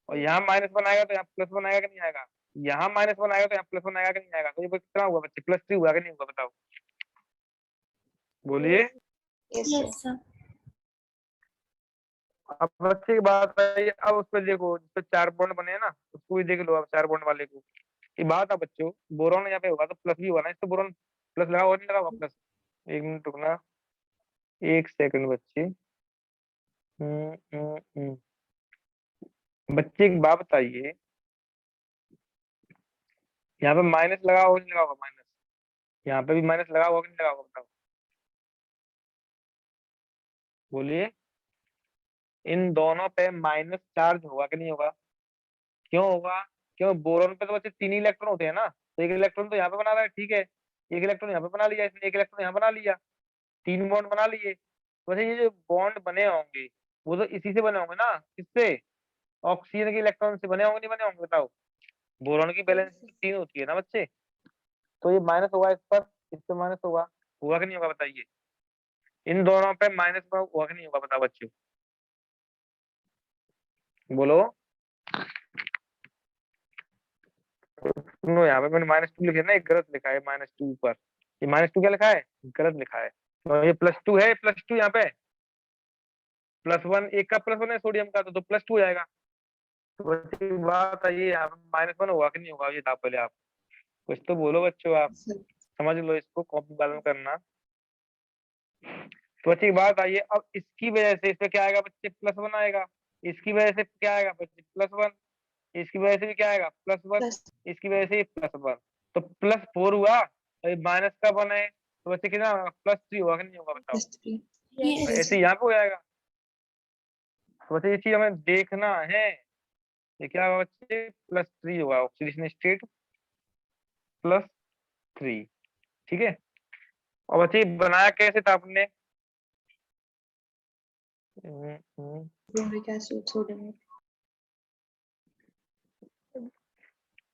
और यहाँ -1 आएगा तो यहाँ +1 आएगा कि नहीं आएगा? यहाँ -1 आएगा तो यहाँ +1 आएगा कि नहीं आएगा? तो ये कितना हुआ बच्चे? +3 हुआ कि नहीं हुआ बताओ बोलिए। Yes, Yes, sir. sir. अब बच्चे की बात आई अब उस पर देखो जिस पे 4 बॉन्ड बने हैं ना उसको भी देख लो अब 4 बॉन्ड वाले को। ये बात है बच्चों बोरॉन यहाँ पे होगा तो प्लस भी होगा ना। इस तो बोरॉन प्लस लगा हुआ नहीं लगा हुआ प्लस? 1 मिनट रुकना 1 सेकंड बच्चे। बच्चे एक बात बताइए यहाँ पे माइनस लगा हुआ नहीं लगा हुआ? माइनस यहाँ पे भी माइनस लगा हुआ कि नहीं लगा हुआ बताओ बोलिए। इन दोनों पे माइनस चार्ज होगा कि नहीं होगा? क्यों होगा? क्यों बोरॉन पे तो बच्चे 3 ही इलेक्ट्रॉन होते हैं ना। तो एक इलेक्ट्रॉन तो यहाँ पे बना रहा है, ठीक है, एक इलेक्ट्रॉन यहाँ पे बना लिया इसने, एक इलेक्ट्रॉन यहाँ बना लिया, 3 बॉन्ड बना लिए। वैसे ये जो बॉन्ड बने होंगे वो तो इसी से बने होंगे ना, किससे, ऑक्सीजन के इलेक्ट्रॉन से बने होंगे, नहीं बने होंगे बताओ। बोरॉन की बैलेंस 3 होती है ना बच्चे, तो ये माइनस होगा इस पर, इस पे माइनस होगा कि नहीं होगा बताइए, इन दोनों पे माइनस होगा कि नहीं होगा बताओ बच्चों, बोलो। सुनो यहाँ पे मैंने -2 लिखा है ना, एक गलत लिखा है -2 पर, ये -2 क्या लिखा है, गलत लिखा है, तो ये +2 है, +2 यहाँ पे, +1 एक का +1 है सोडियम का, तो +2 हो जाएगा। तो बच्चे बात आई यहाँ पे -1 होगा कि नहीं होगा, ये था पहले आप कुछ तो बोलो बच्चों, आप समझ लो इसको, कॉपी पालन करना। तो बच्चे बात आइए, अब इसकी वजह से इसमें क्या आएगा बच्चे, +1 आएगा, इसकी वजह से क्या आएगा बच्चे, +1, इसकी वजह से भी क्या आएगा, +1, इसकी वजह से +1, तो +4 हुआ, और माइनस का 1 है, तो बच्चे कितना होगा, +3 होगा कि नहीं होगा बताओ। Yes. ऐसे यहाँ पे हो जाएगा। तो बच्चे ये चीज हमें देखना है, ये क्या होगा बच्चे, +3 होगा, ऑक्सीडेशन स्टेट +3, ठीक है। और बच्चे बनाया कैसे था आपने, Boric acid, sodium.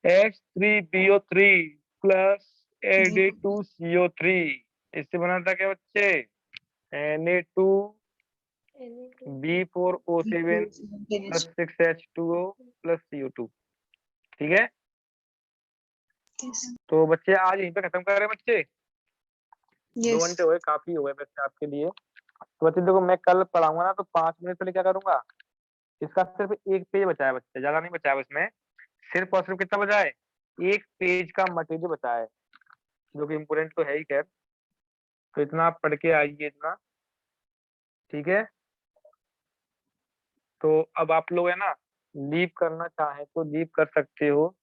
H3BO3 plus Na2CO3, इससे बना था क्या बच्चे, Na2B4O7 plus 6H2O plus CO2, ठीक है। तो बच्चे आज यहीं पे खत्म कर रहे हैं बच्चे, 2 घंटे हो गए, काफी हो गए वैसे आपके लिए। तो बच्चे देखो मैं कल पढ़ाऊंगा ना, तो 5 मिनट पहले क्या करूंगा, इसका सिर्फ एक पेज बचा है बच्चे, ज्यादा नहीं बचा है इसमें, सिर्फ और सिर्फ कितना बचा है, एक पेज का मटेरियल बचा है, जो कि इम्पोर्टेंट तो है ही खैर। तो इतना आप पढ़ के आइए इतना, ठीक है। तो अब आप लोग है ना लीव करना चाहे तो लीव कर सकते हो,